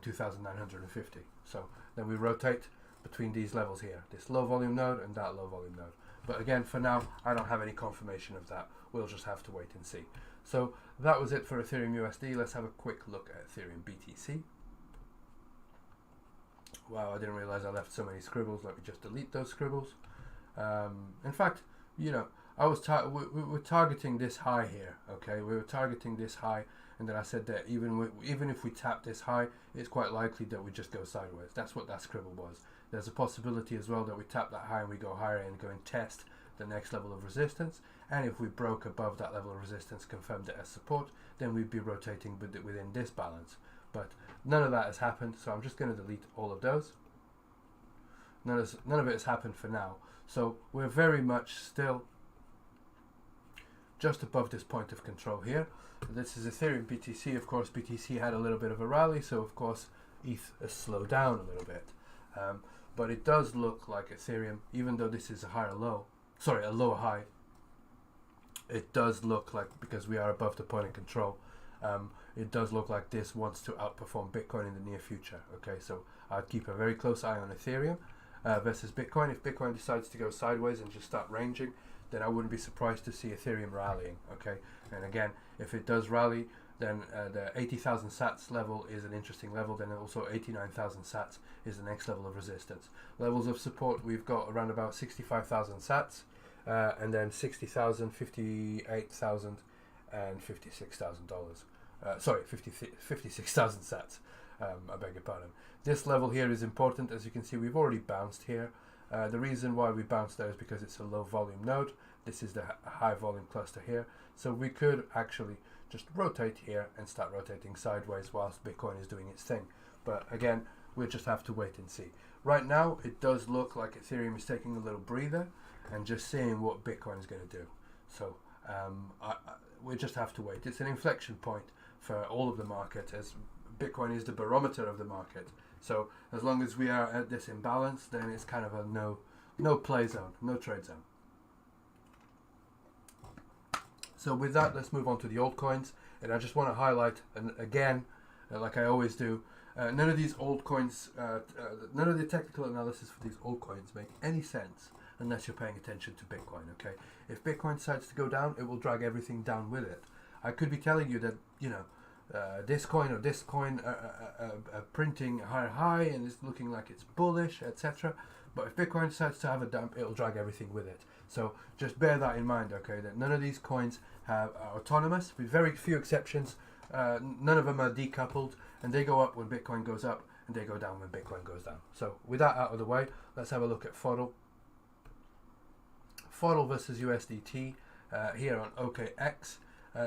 2,950. So then we rotate between these levels here, this low volume node and that low volume node. But again, for now, I don't have any confirmation of that. We'll just have to wait and see. So that was it for Ethereum USD. Let's have a quick look at Ethereum BTC. Wow, I didn't realize I left so many scribbles. Let me just delete those scribbles. In fact, I was we were targeting this high here. Okay, we were targeting this high, and then I said that even if we tap this high, it's quite likely that we just go sideways. That's what that scribble was. There's a possibility as well that we tap that high and we go higher and go and test the next level of resistance, and if we broke above that level of resistance, confirmed it as support, then we'd be rotating within this balance. But none of that has happened, so I'm just going to delete all of those. None of it has happened for now, so we're very much still just above this point of control here. This is Ethereum BTC. Of course, BTC had a little bit of a rally, so of course ETH has slowed down a little bit. But it does look like Ethereum, even though this is a lower high, it does look like, because we are above the point of control, it does look like this wants to outperform Bitcoin in the near future. Okay, so I'd keep a very close eye on Ethereum versus Bitcoin. If Bitcoin decides to go sideways and just start ranging, then I wouldn't be surprised to see Ethereum rallying. Okay, and again, if it does rally, then the 80,000 sats level is an interesting level. Then also 89,000 sats is the next level of resistance. Levels of support, we've got around about 65,000 sats, and then 60,000, 58,000, and $56,000. Sorry, 56,000 sats. I beg your pardon. This level here is important. As you can see, we've already bounced here. The reason why we bounced there is because it's a low volume node. This is the high volume cluster here. So we could actually just rotate here and start rotating sideways whilst Bitcoin is doing its thing. But again, we'll just have to wait and see. Right now, it does look like Ethereum is taking a little breather and just seeing what Bitcoin is going to do. So we just have to wait. It's an inflection point for all of the market, as Bitcoin is the barometer of the market. So as long as we are at this imbalance, then it's kind of a no play zone, no trade zone. So with that, let's move on to the altcoins. And I just want to highlight, and again, like I always do, none of these altcoins, none of the technical analysis for these altcoins make any sense unless you're paying attention to Bitcoin, okay? If Bitcoin decides to go down, it will drag everything down with it. I could be telling you that, you know, this coin or this coin printing a higher high and it's looking like it's bullish, etc. But if Bitcoin decides to have a dump, it'll drag everything with it. So just bear that in mind, okay, that none of these coins are autonomous, with very few exceptions. None of them are decoupled, and they go up when Bitcoin goes up, and they go down when Bitcoin goes down. So with that out of the way, let's have a look at FODL. FODL versus USDT here on OkeX.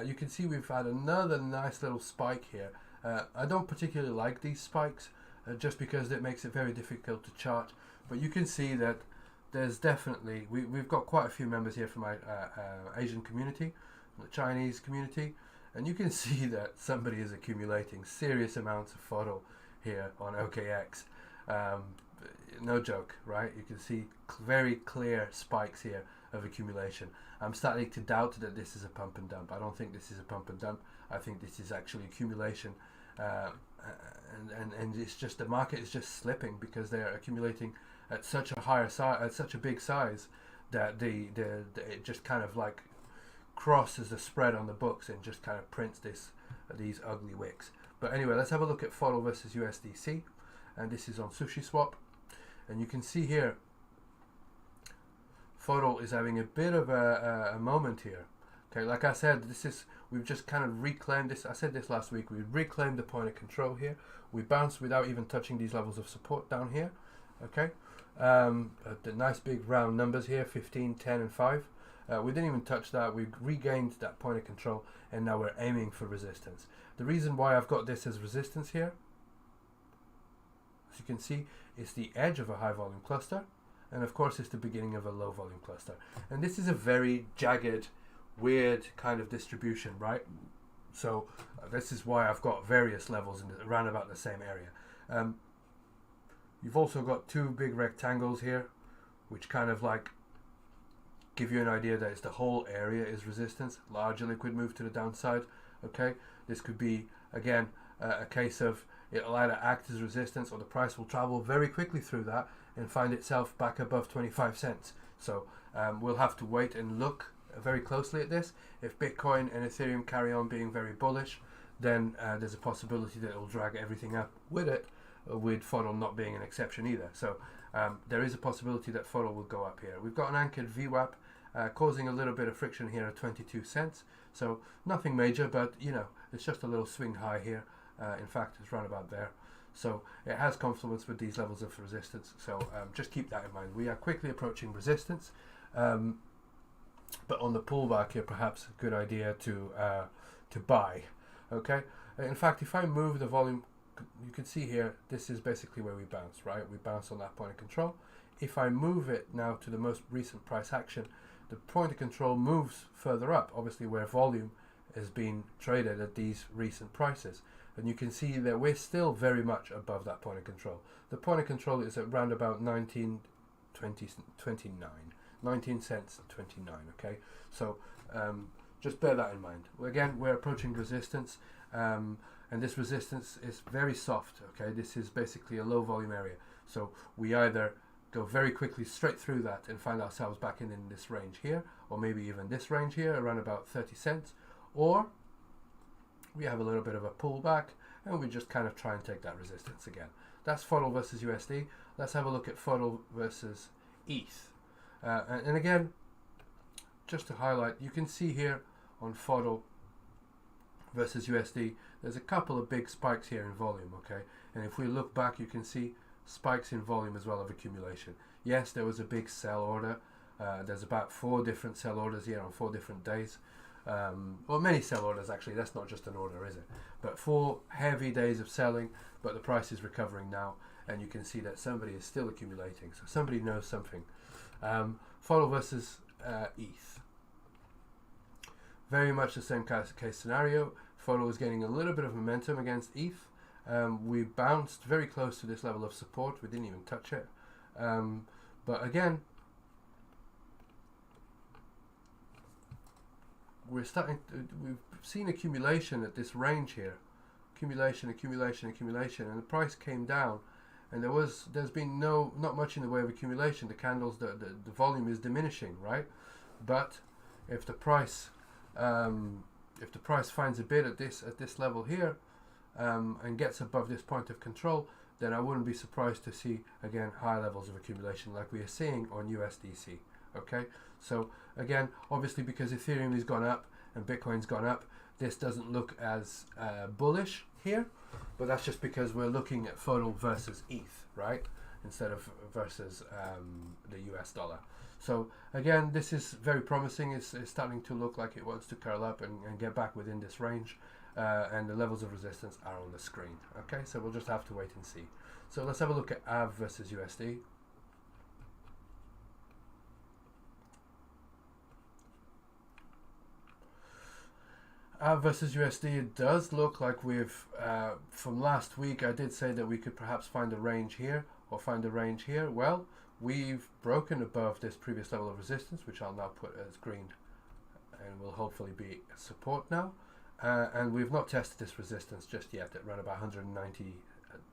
You can see we've had another nice little spike here. I don't particularly like these spikes just because it makes it very difficult to chart, but you can see that there's definitely, we've got quite a few members here from my Asian community, the Chinese community, and you can see that somebody is accumulating serious amounts of FODL here on OkeX. No joke, right? You can see very clear spikes here of accumulation. I'm starting to doubt that this is a pump and dump. I don't think this is a pump and dump. I think this is actually accumulation, and it's just the market is just slipping because they're accumulating at such a higher size, at such a big size, that it just kind of like crosses the spread on the books and just kind of prints these ugly wicks. But anyway, let's have a look at FODL versus USDC, and this is on sushiswap, and you can see here FODL is having a bit of a moment here. Okay, like I said, we've just kind of reclaimed this. I said this last week. We reclaimed the point of control here. We bounced without even touching these levels of support down here. Okay, the nice big round numbers here, 15, 10, and 5. We didn't even touch that. We regained that point of control, and now we're aiming for resistance. The reason why I've got this as resistance here, as you can see, is the edge of a high volume cluster. And of course it's the beginning of a low volume cluster, and this is a very jagged, weird kind of distribution, right? So this is why I've got various levels in around about the same area. You've also got two big rectangles here, which kind of like give you an idea that it's the whole area is resistance. Larger liquid move to the downside. Okay, this could be again a case of it'll either act as resistance, or the price will travel very quickly through that and find itself back above 25 cents. So we'll have to wait and look very closely at this. If Bitcoin and Ethereum carry on being very bullish, then there's a possibility that it will drag everything up with it, with FODL not being an exception either. So there is a possibility that FODL will go up here. We've got an anchored VWAP causing a little bit of friction here at 22 cents. So nothing major, but you know, it's just a little swing high here. In fact, it's right about there. So it has confluence with these levels of resistance. So just keep that in mind. We are quickly approaching resistance, but on the pullback here, perhaps a good idea to buy. Okay. In fact, if I move the volume, you can see here, this is basically where we bounce, right? We bounce on that point of control. If I move it now to the most recent price action, the point of control moves further up, obviously where volume is being traded at these recent prices. And you can see that we're still very much above that point of control. The point of control is at around about 19 cents 29, okay? So just bear that in mind. Again, we're approaching resistance, and this resistance is very soft, okay? This is basically a low volume area. So we either go very quickly straight through that and find ourselves back in this range here, or maybe even this range here, around about 30 cents, or we have a little bit of a pullback, and we just kind of try and take that resistance again. That's FODL versus USD. Let's have a look at FODL versus ETH. And again, just to highlight, you can see here on FODL versus USD, there's a couple of big spikes here in volume, okay? And if we look back, you can see spikes in volume as well of accumulation. Yes, there was a big sell order. There's about 4 different sell orders here on 4 different days. Well, many sell orders actually, that's not just an order, is it? But 4 heavy days of selling, but the price is recovering now, and you can see that somebody is still accumulating, so somebody knows something. FODL versus ETH. Very much the same case scenario. FODL is getting a little bit of momentum against ETH. We bounced very close to this level of support, we didn't even touch it. But again, we've seen accumulation at this range here, accumulation, and the price came down, and there's been not much in the way of accumulation. The candles, the volume is diminishing, right? But if the price finds a bid at this level here, and gets above this point of control, then I wouldn't be surprised to see again high levels of accumulation like we are seeing on USDC. Okay, so again, obviously because Ethereum has gone up and Bitcoin's gone up, this doesn't look as bullish here, but that's just because we're looking at FODL versus ETH, right, instead of versus the US dollar. So again, this is very promising. It's starting to look like it wants to curl up and get back within this range, and the levels of resistance are on the screen. Okay, so we'll just have to wait and see. So let's have a look at AAVE versus USD. AAVE versus USD, it does look like we've, from last week, I did say that we could perhaps find a range here or find a range here. Well, we've broken above this previous level of resistance, which I'll now put as green and will hopefully be support now. And we've not tested this resistance just yet at around about $190.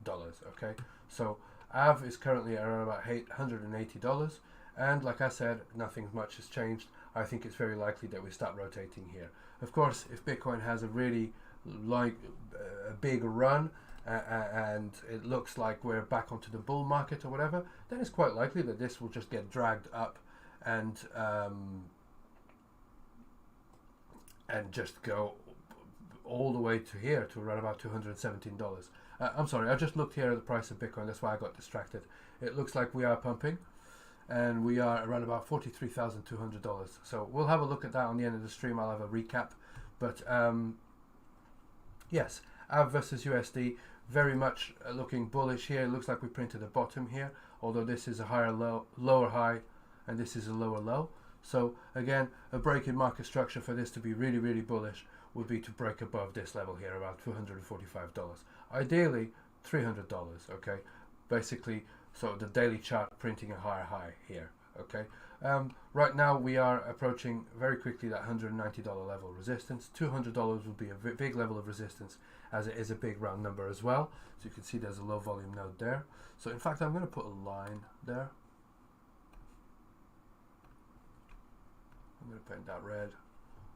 Okay, so AAVE is currently at around about $180. And like I said, nothing much has changed. I think it's very likely that we start rotating here. Of course, if Bitcoin has a really a big run and it looks like we're back onto the bull market or whatever, then it's quite likely that this will just get dragged up and just go all the way to here to around about $217. I'm sorry, I just looked here at the price of Bitcoin, that's why I got distracted. It looks like we are pumping, and we are around about $43,200. So we'll have a look at that on the end of the stream. I'll have a recap. But yes, AAVE versus USD, very much looking bullish here. It looks like we printed a bottom here, although this is a higher low, lower high, and this is a lower low. So again, a break in market structure for this to be really, really bullish would be to break above this level here, about $245. Ideally, $300, okay? Basically, so the daily chart printing a higher high here, okay? Right now we are approaching very quickly that $190 level of resistance. $200 would be a big level of resistance, as it is a big round number as well. So you can see there's a low volume node there. So in fact, I'm going to put a line there. I'm going to paint that red.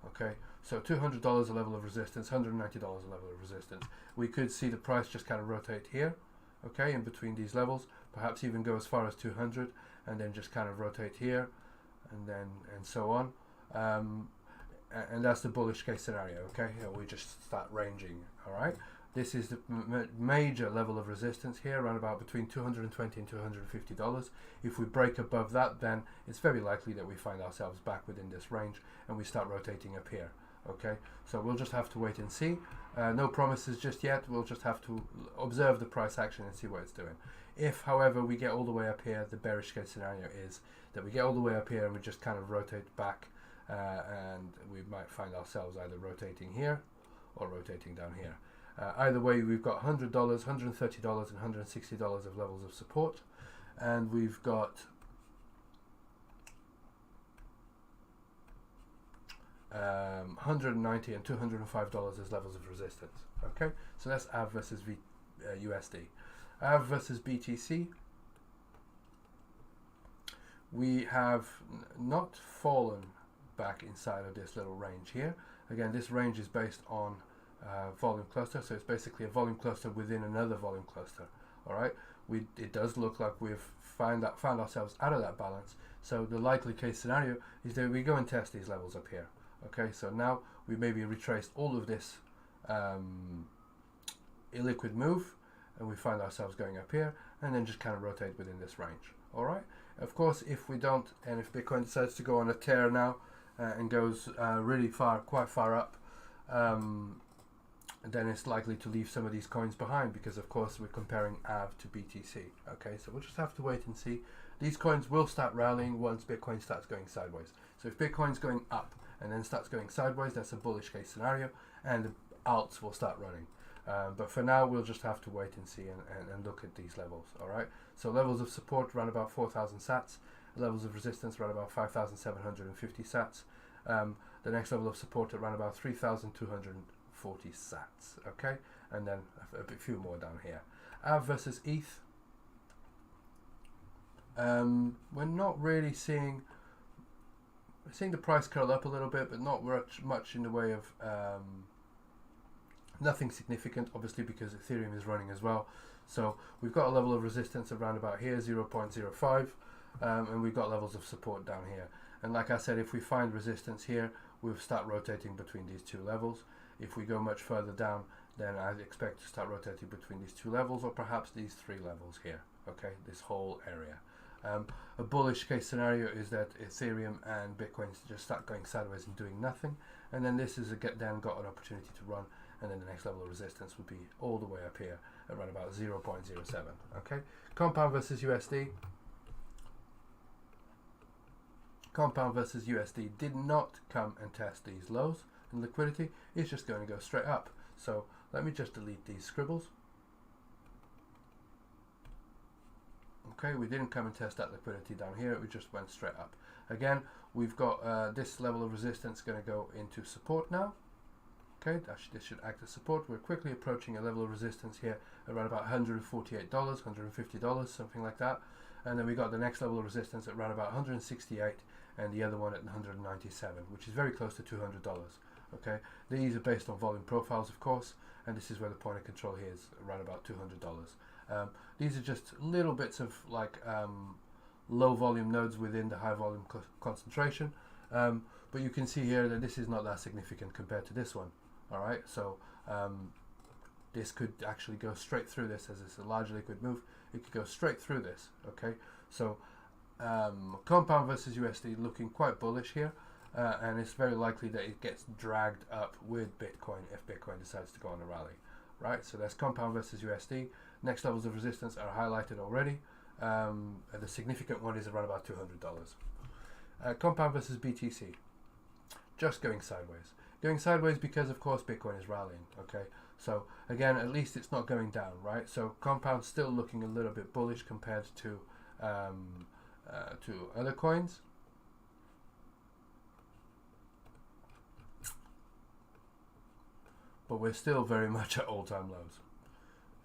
Okay, so $200 a level of resistance, $190 a level of resistance. We could see the price just kind of rotate here, okay, in between these levels, perhaps even go as far as 200, and then just kind of rotate here, and so on. And that's the bullish case scenario, okay? We just start ranging, all right? This is the major level of resistance here, around about between $220 and $250. If we break above that, then it's very likely that we find ourselves back within this range and we start rotating up here, okay? So we'll just have to wait and see. No promises just yet. We'll just have to observe the price action and see what it's doing. If, however, we get all the way up here, the bearish case scenario is that we get all the way up here and we just kind of rotate back, and we might find ourselves either rotating here or rotating down here. Either way, we've got $100, $130, and $160 of levels of support, and we've got $190 and $205 as levels of resistance. Okay, so that's AAVE versus USD. AAVE versus BTC. We have not fallen back inside of this little range here. Again, this range is based on volume cluster. So it's basically a volume cluster within another volume cluster. All right, it does look like we've found ourselves out of that balance. So the likely case scenario is that we go and test these levels up here. Okay, so now we maybe retraced all of this illiquid move, and we find ourselves going up here, and then just kind of rotate within this range. All right. Of course, if we don't, and if Bitcoin decides to go on a tear now and goes really quite far up, then it's likely to leave some of these coins behind, because of course we're comparing AAVE to BTC. Okay, so we'll just have to wait and see. These coins will start rallying once Bitcoin starts going sideways. So if Bitcoin's going up and then starts going sideways, that's a bullish case scenario, and the alts will start running. But for now, we'll just have to wait and see and look at these levels. All right. So levels of support around about 4,000 sats. Levels of resistance around about 5,750 sats. The next level of support around about 3,240 sats. Okay. And then a few more down here. AAVE versus ETH. We're not really seeing. We're seeing the price curl up a little bit, but not much in the way of. Nothing significant, obviously, because Ethereum is running as well. So we've got a level of resistance around about here, 0.05, and we've got levels of support down here. And like I said, if we find resistance here, we'll start rotating between these two levels. If we go much further down, then I'd expect to start rotating between these two levels, or perhaps these three levels here. Okay, this whole area. A bullish case scenario is that Ethereum and Bitcoin just start going sideways and doing nothing, and then this is then got an opportunity to run. And then the next level of resistance would be all the way up here around about 0.07. Okay, Compound versus USD. Compound versus USD did not come and test these lows in liquidity. It's just going to go straight up. So let me just delete these scribbles. Okay, we didn't come and test that liquidity down here. We just went straight up. Again, we've got this level of resistance going to go into support now. Okay, this should act as support. We're quickly approaching a level of resistance here around about $148, $150, something like that. And then we got the next level of resistance at around about 168, and the other one at 197, which is very close to $200. Okay, these are based on volume profiles, of course, and this is where the point of control here is around about $200. These are just little bits of like low volume nodes within the high volume concentration, but you can see here that this is not that significant compared to this one. All right, so this could actually go straight through this, as it's a large liquid move. It could go straight through this. Okay, so Compound versus USD looking quite bullish here, and it's very likely that it gets dragged up with Bitcoin if Bitcoin decides to go on a rally. Right, so that's Compound versus USD. Next levels of resistance are highlighted already. And the significant one is around about $200. Compound versus BTC, just going sideways. Going sideways because, of course, Bitcoin is rallying. Okay, so again, at least it's not going down, right? So Compound still looking a little bit bullish compared to other coins. But we're still very much at all-time lows,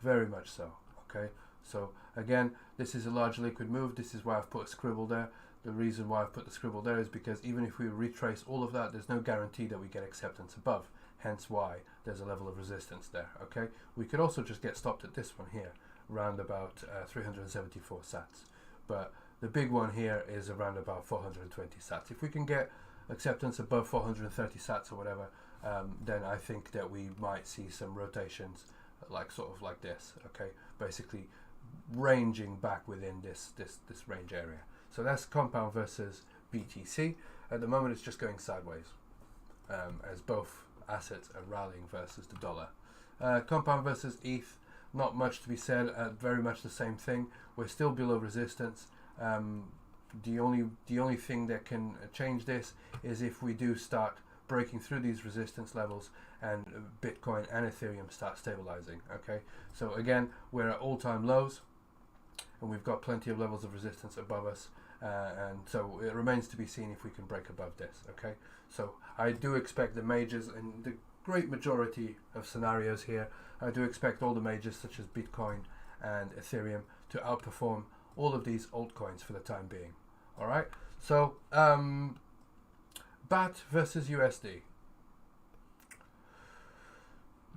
very much so. Okay, so again, this is a large liquid move. This is why I've put a scribble there. The reason why I've put the scribble there is because even if we retrace all of that, there's no guarantee that we get acceptance above. Hence why there's a level of resistance there. Okay, we could also just get stopped at this one here, around about 374 sats. But the big one here is around about 420 sats. If we can get acceptance above 430 sats or whatever, then I think that we might see some rotations, like sort of like this. Okay, basically ranging back within this range area. So that's Compound versus BTC. At the moment, it's just going sideways, as both assets are rallying versus the dollar. Compound versus ETH, not much to be said. Very much the same thing. We're still below resistance. The only thing that can change this is if we do start breaking through these resistance levels and Bitcoin and Ethereum start stabilizing. Okay, so again, we're at all-time lows, and we've got plenty of levels of resistance above us. And so it remains to be seen if we can break above this. Okay, so I do expect the majors, in the great majority of scenarios here, I do expect all the majors such as Bitcoin and Ethereum to outperform all of these altcoins for the time being. All right, so BAT versus USD.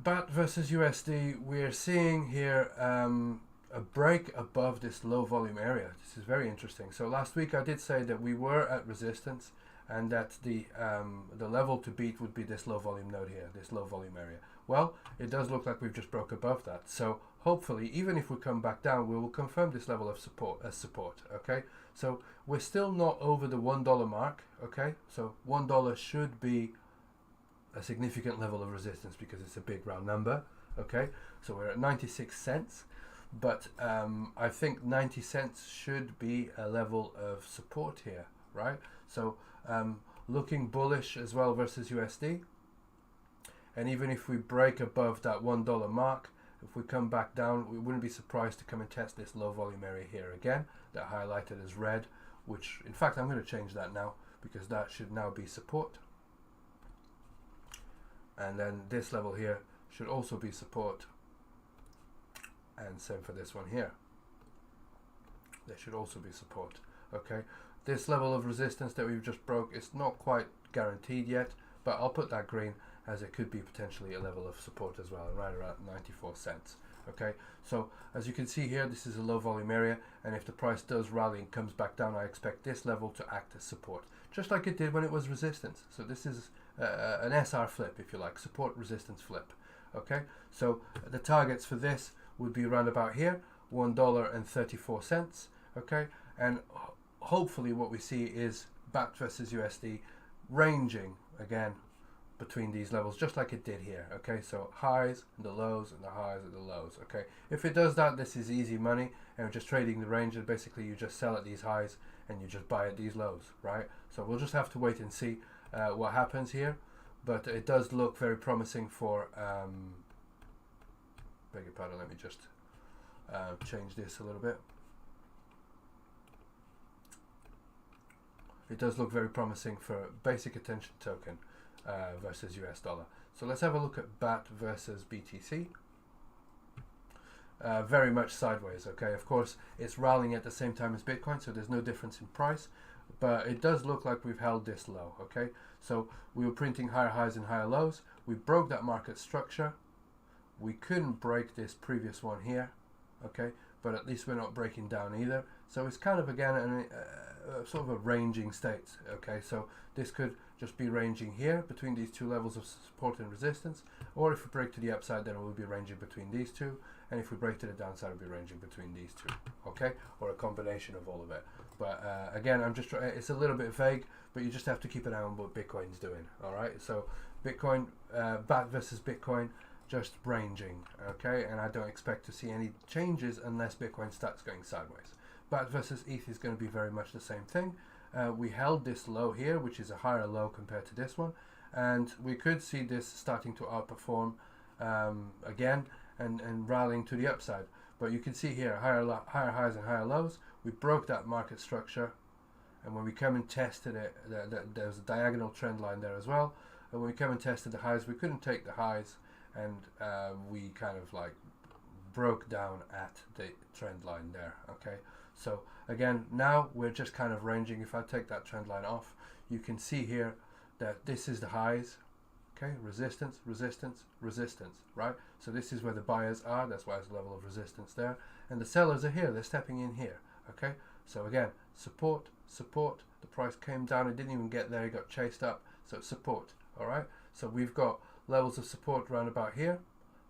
BAT versus USD, we're seeing here a break above this low volume area. This is very interesting. So last week I did say that we were at resistance, and that the level to beat would be this low volume node here, this low volume area. Well, it does look like we've just broke above that. So hopefully, even if we come back down, we will confirm this level of support as support. Okay, so we're still not over the $1 mark. Okay, so $1 should be a significant level of resistance because it's a big round number. Okay, so we're at 96 cents, but I think 90 cents should be a level of support here, right? So looking bullish as well versus USD, and even if we break above that $1 mark, if we come back down, we wouldn't be surprised to come and test this low volume area here again, that highlighted as red, which in fact I'm going to change that now because that should now be support. And then this level here should also be support, and same for this one here. There should also be support. Okay, this level of resistance that we've just broke is not quite guaranteed yet, but I'll put that green as it could be potentially a level of support as well, right around 94 cents. Okay, so as you can see here, this is a low volume area, and if the price does rally and comes back down, I expect this level to act as support, just like it did when it was resistance. So this is an SR flip, if you like, support resistance flip. Okay, so the targets for this would be around about here, $1.34. Okay, and hopefully what we see is BAT versus USD ranging again between these levels, just like it did here. Okay, so highs and the lows and the highs and the lows. Okay, if it does that, this is easy money, and we're just trading the range, and basically you just sell at these highs and you just buy at these lows, right? So we'll just have to wait and see what happens here, but it does look very promising for beg your pardon, let me just change this a little bit. It does look very promising for basic attention token versus US dollar. So let's have a look at BAT versus BTC. Very much sideways. Okay, of course it's rallying at the same time as Bitcoin, so there's no difference in price, but it does look like we've held this low. Okay, so we were printing higher highs and higher lows. We broke that market structure. We couldn't break this previous one here. Okay, but at least we're not breaking down either, so it's kind of again sort of a ranging state. Okay, so this could just be ranging here between these two levels of support and resistance, or if we break to the upside, then we'll be ranging between these two, and if we break to the downside, we'll be ranging between these two. Okay, or a combination of all of it. But again, I'm just trying, it's a little bit vague, but you just have to keep an eye on what Bitcoin's doing. All right, so Bitcoin, BAT versus Bitcoin, just ranging. Okay, and I don't expect to see any changes unless Bitcoin starts going sideways. BAT versus ETH is going to be very much the same thing. We held this low here, which is a higher low compared to this one, and we could see this starting to outperform again and rallying to the upside. But you can see here higher highs and higher lows. We broke that market structure, and when we come and tested it, there's a diagonal trend line there as well. And when we come and tested the highs, we couldn't take the highs, and we kind of like broke down at the trend line there. Okay, so again, now we're just kind of ranging. If I take that trend line off, you can see here that this is the highs. Okay, resistance, resistance, resistance, right? So this is where the buyers are. That's why there's a level of resistance there, and the sellers are here. They're stepping in here. Okay, so again, support, support. The price came down. It didn't even get there. It got chased up. So it's support. All right. So we've got levels of support around about here,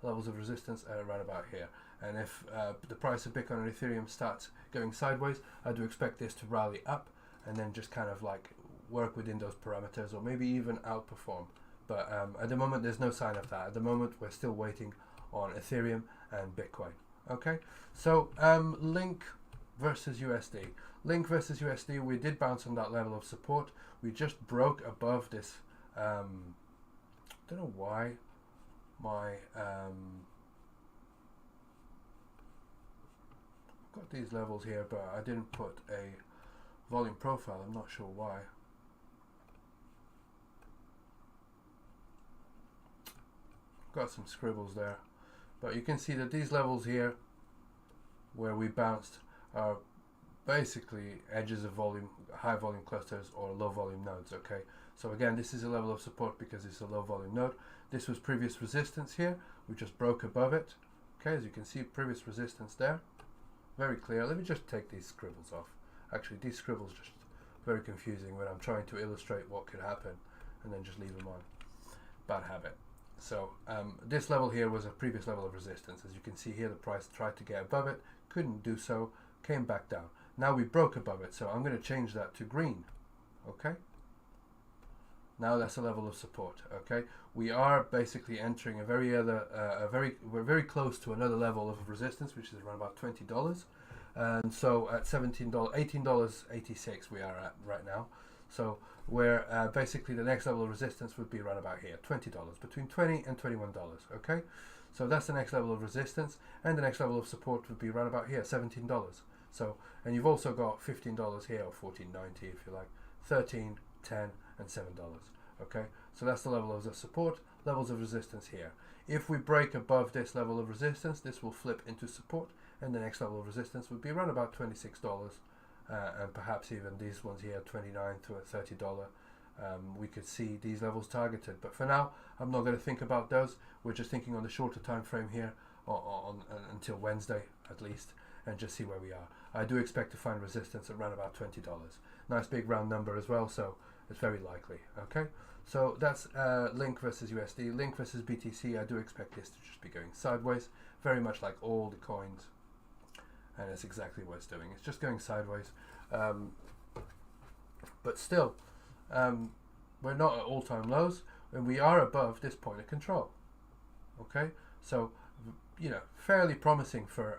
levels of resistance around about here. And if the price of Bitcoin and Ethereum starts going sideways, I do expect this to rally up and then just kind of like work within those parameters, or maybe even outperform. But at the moment, there's no sign of that. At the moment, we're still waiting on Ethereum and Bitcoin. Okay, so Link versus USD. Link versus USD, we did bounce on that level of support. We just broke above this. Don't know why my got these levels here, but I didn't put a volume profile. I'm not sure why. Got some scribbles there, but you can see that these levels here where we bounced are basically edges of volume, high volume clusters or low volume nodes. Okay, so again, this is a level of support because it's a low volume node. This was previous resistance here. We just broke above it. Okay, as you can see, previous resistance there, very clear. Let me just take these scribbles off. Actually, these scribbles just very confusing when I'm trying to illustrate what could happen, and then just leave them on. Bad habit. So this level here was a previous level of resistance. As you can see here, the price tried to get above it, couldn't do so, came back down. Now we broke above it, so I'm going to change that to green. Okay, now that's a level of support. Okay, we are basically entering we're very close to another level of resistance, which is around about $20, and so at $18.86 we are at right now. So where basically the next level of resistance would be around about here, $20, between $20 and $21. Okay, so that's the next level of resistance, and the next level of support would be around about here, $17. So, and you've also got $15 here, or $14.90 if you like, 13, 10, and $7. Okay, so that's the level of the support, levels of resistance here. If we break above this level of resistance, this will flip into support, and the next level of resistance would be around about $26. And perhaps even these ones here, $29 to $30. We could see these levels targeted, but for now I'm not going to think about those. We're just thinking on the shorter time frame here, until Wednesday at least, and just see where we are. I do expect to find resistance around about $20. Nice big round number as well, so it's very likely. Okay, so that's Link versus USD. Link versus BTC, I do expect this to just be going sideways, very much like all the coins. And that's exactly what it's doing. It's just going sideways. But still, we're not at all-time lows, and we are above this point of control. Okay, so you know, fairly promising for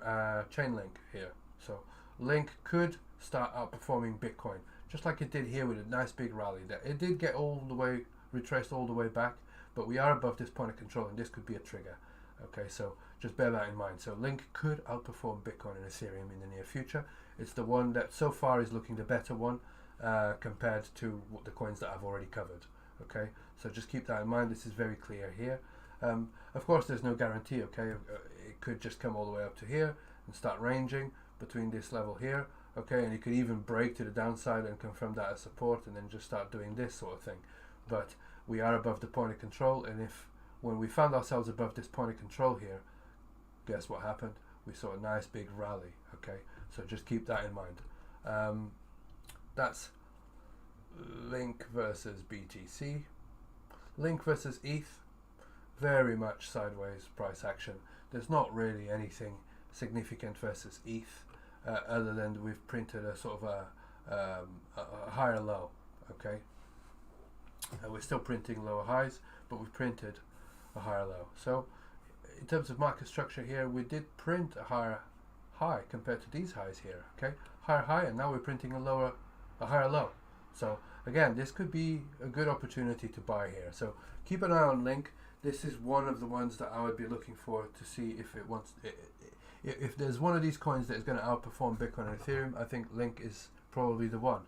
Chainlink here. So Link could start outperforming Bitcoin, just like it did here with a nice big rally. That it did get all the way retraced all the way back, but we are above this point of control, and this could be a trigger. Okay, so just bear that in mind. So Link could outperform Bitcoin and Ethereum in the near future. It's the one that so far is looking the better one compared to the coins that I've already covered. Okay, so just keep that in mind. This is very clear here. Of course, there's no guarantee. Okay, it could just come all the way up to here and start ranging between this level here. Okay, and it could even break to the downside and confirm that as support, and then just start doing this sort of thing. But we are above the point of control, and if when we found ourselves above this point of control here, guess what happened? We saw a nice big rally. Okay, so just keep that in mind. That's Link versus BTC. Link versus ETH, very much sideways price action. There's not really anything significant versus ETH other than we've printed a sort of a higher low. Okay, we're still printing lower highs, but we've printed a higher low. So in terms of market structure here, we did print a higher high compared to these highs here. Okay, higher high, and now we're printing a higher low. So again, this could be a good opportunity to buy here. So keep an eye on Link. This is one of the ones that I would be looking for to see if it wants. If there's one of these coins that is going to outperform Bitcoin and Ethereum, I think Link is probably the one.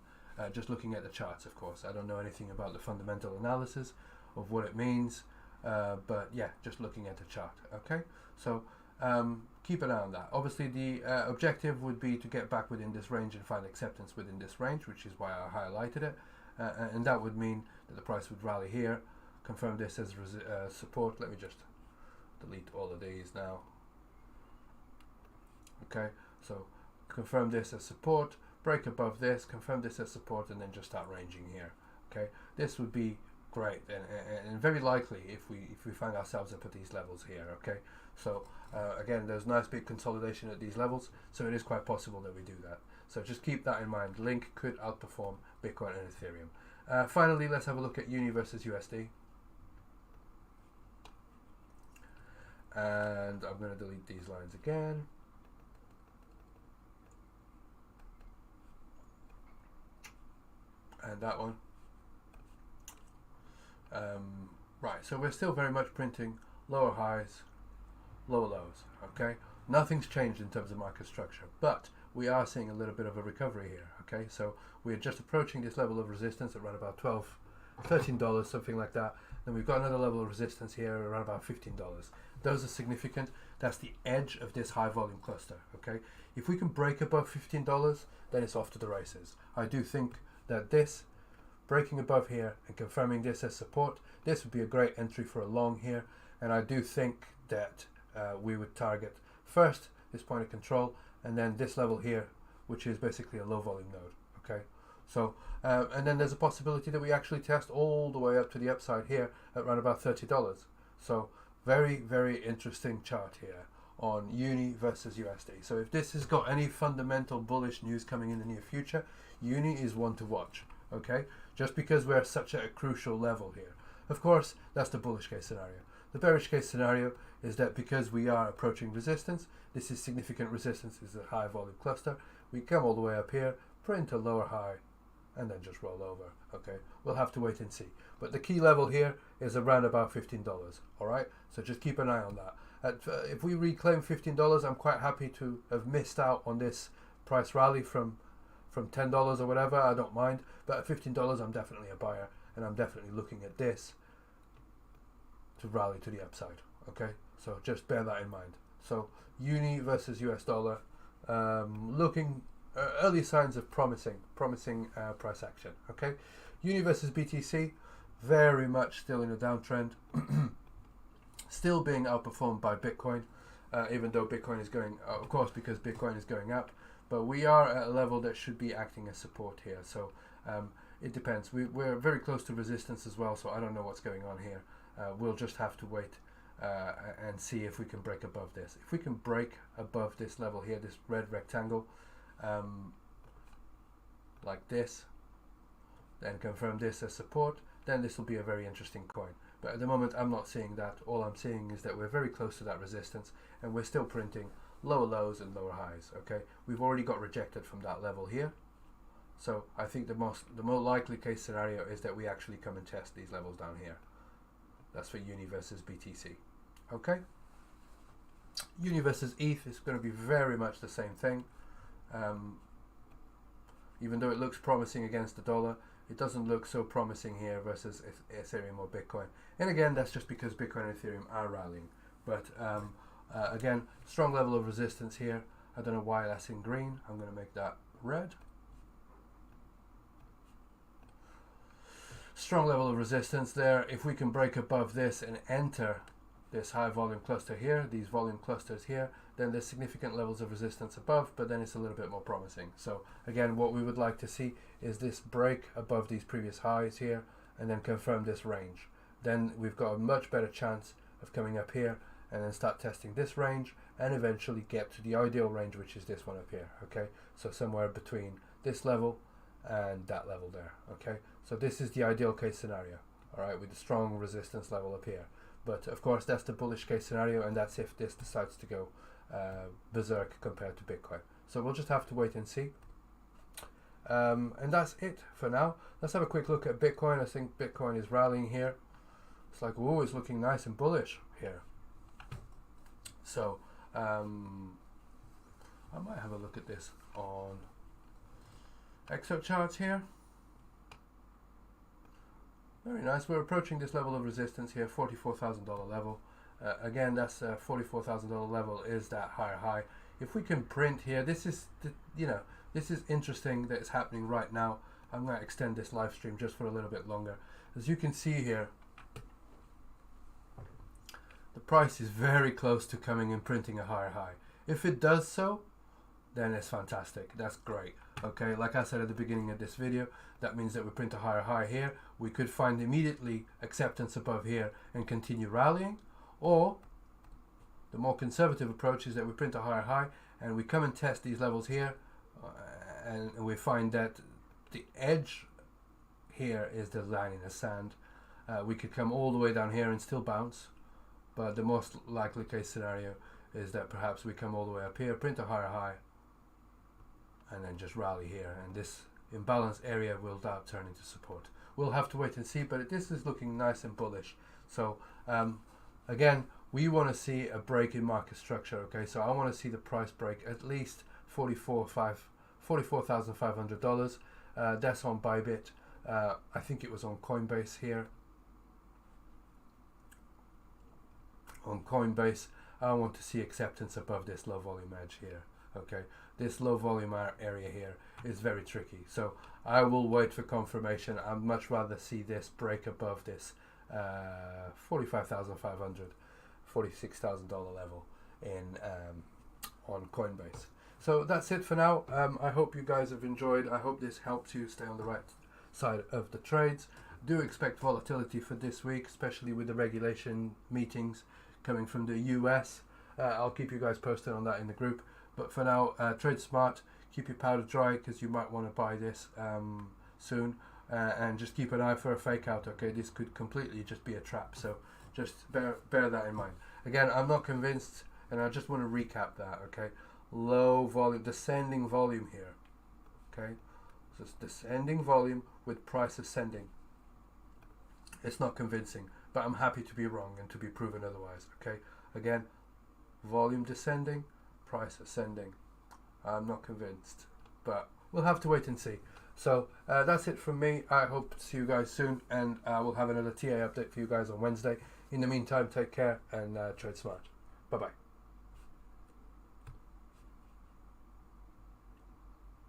Just looking at the charts, of course. I don't know anything about the fundamental analysis of what it means. But yeah, just looking at the chart. Okay, so keep an eye on that. Obviously the objective would be to get back within this range and find acceptance within this range, which is why I highlighted it, and that would mean that the price would rally here, confirm this as support. Let me just delete all of these now. Okay, so confirm this as support, break above this, confirm this as support, and then just start ranging here. Okay, this would be great, and very likely if we find ourselves up at these levels here. Okay, so again, there's nice big consolidation at these levels, so it is quite possible that we do that. So just keep that in mind. Link could outperform Bitcoin and Ethereum. Finally, let's have a look at Uni versus USD, and I'm going to delete these lines again. And that one. Right, so we're still very much printing lower highs, lower lows. Okay, nothing's changed in terms of market structure, but we are seeing a little bit of a recovery here. Okay, so we're just approaching this level of resistance at around about $13, something like that. Then we've got another level of resistance here around about $15. Those are significant. That's the edge of this high volume cluster, okay? If we can break above $15, then it's off to the races. I do think that this breaking above here and confirming this as support, this would be a great entry for a long here, and I do think that we would target first this point of control and then this level here, which is basically a low volume node, okay? So and then there's a possibility that we actually test all the way up to the upside here at around about $30. So very, very interesting chart here on Uni versus USD. So if this has got any fundamental bullish news coming in the near future, Uni is one to watch, okay? Just because we're such at a crucial level here. Of course, that's the bullish case scenario. The bearish case scenario is that because we are approaching resistance, this is significant resistance, this is a high volume cluster, we come all the way up here, print a lower high, and then just roll over, okay? We'll have to wait and see. But the key level here is around about $15, all right? So just keep an eye on that. If we reclaim $15, I'm quite happy to have missed out on this price rally from $10 or whatever, I don't mind. But at $15, I'm definitely a buyer, and I'm definitely looking at this to rally to the upside, okay? So just bear that in mind. So Uni versus US dollar, looking early signs of promising price action, okay? Uni versus BTC, very much still in a downtrend, still being outperformed by Bitcoin, even though Bitcoin is going, of course, because Bitcoin is going up, but we are at a level that should be acting as support here. So it depends. We're very close to resistance as well, so I don't know what's going on here. We'll just have to wait and see if we can break above this. If we can break above this level here, this red rectangle, like this, then confirm this as support, then this will be a very interesting coin. But at the moment I'm not seeing that. All I'm seeing is that we're very close to that resistance and we're still printing lower lows and lower highs, okay? We've already got rejected from that level here. So I think the more likely case scenario is that we actually come and test these levels down here. That's for Uni versus BTC, okay? Uni versus ETH is going to be very much the same thing. Even though it looks promising against the dollar, it doesn't look so promising here versus Ethereum or Bitcoin. And again, that's just because Bitcoin and Ethereum are rallying. But again, strong level of resistance here. I don't know why that's in green. I'm going to make that red. Strong level of resistance there. If we can break above this and enter this high volume cluster here, these volume clusters here, then there's significant levels of resistance above, but then it's a little bit more promising. So again, what we would like to see is this break above these previous highs here and then confirm this range. Then we've got a much better chance of coming up here and then start testing this range and eventually get to the ideal range, which is this one up here, okay? So somewhere between this level and that level there, okay? So this is the ideal case scenario, all right, with a strong resistance level up here. But of course, that's the bullish case scenario, and that's if this decides to go berserk compared to Bitcoin. So we'll just have to wait and see. And that's it for now. Let's have a quick look at Bitcoin. I think Bitcoin is rallying here. It's like, whoa, it's looking nice and bullish here. So I might have a look at this on Exocharts here. Very nice. We're approaching this level of resistance here, $44,000 level. Again, that's $44,000 level is that higher high. If we can print here, this is this is interesting that it's happening right now. I'm going to extend this live stream just for a little bit longer. As you can see here, the price is very close to coming and printing a higher high. If it does so, then it's fantastic. That's great. Okay, like I said at the beginning of this video, that means that we print a higher high here. We could find immediately acceptance above here and continue rallying, or the more conservative approach is that we print a higher high and we come and test these levels here, and we find that the edge here is the line in the sand. We could come all the way down here and still bounce, but the most likely case scenario is that perhaps we come all the way up here, print a higher high, and then just rally here, and this imbalanced area will now turn into support. We'll have to wait and see, but this is looking nice and bullish. So again, we want to see a break in market structure, okay? So I want to see the price break at least $44,500. That's on Bybit. I think it was on Coinbase here. on Coinbase, I want to see acceptance above this low volume edge here. Okay, this low volume area here is very tricky, so I will wait for confirmation. I'd much rather see this break above this $45,500, $46,000 level in on Coinbase. So that's it for now. I hope you guys have enjoyed. I hope this helps you stay on the right side of the trades. Do expect volatility for this week, especially with the regulation meetings coming from the US. I'll keep you guys posted on that in the group. But for now, trade smart, keep your powder dry, because you might want to buy this soon, and just keep an eye for a fake out. Okay, this could completely just be a trap, so just bear that in mind. Again, I'm not convinced, and I just want to recap that. Okay, low volume, descending volume here. Okay, so it's descending volume with price ascending. It's not convincing, but I'm happy to be wrong and to be proven otherwise. Okay, again, volume descending, price ascending. I'm not convinced, but we'll have to wait and see. So that's it from me. I hope to see you guys soon, and we'll have another TA update for you guys on Wednesday. In the meantime, take care and trade smart. Bye bye.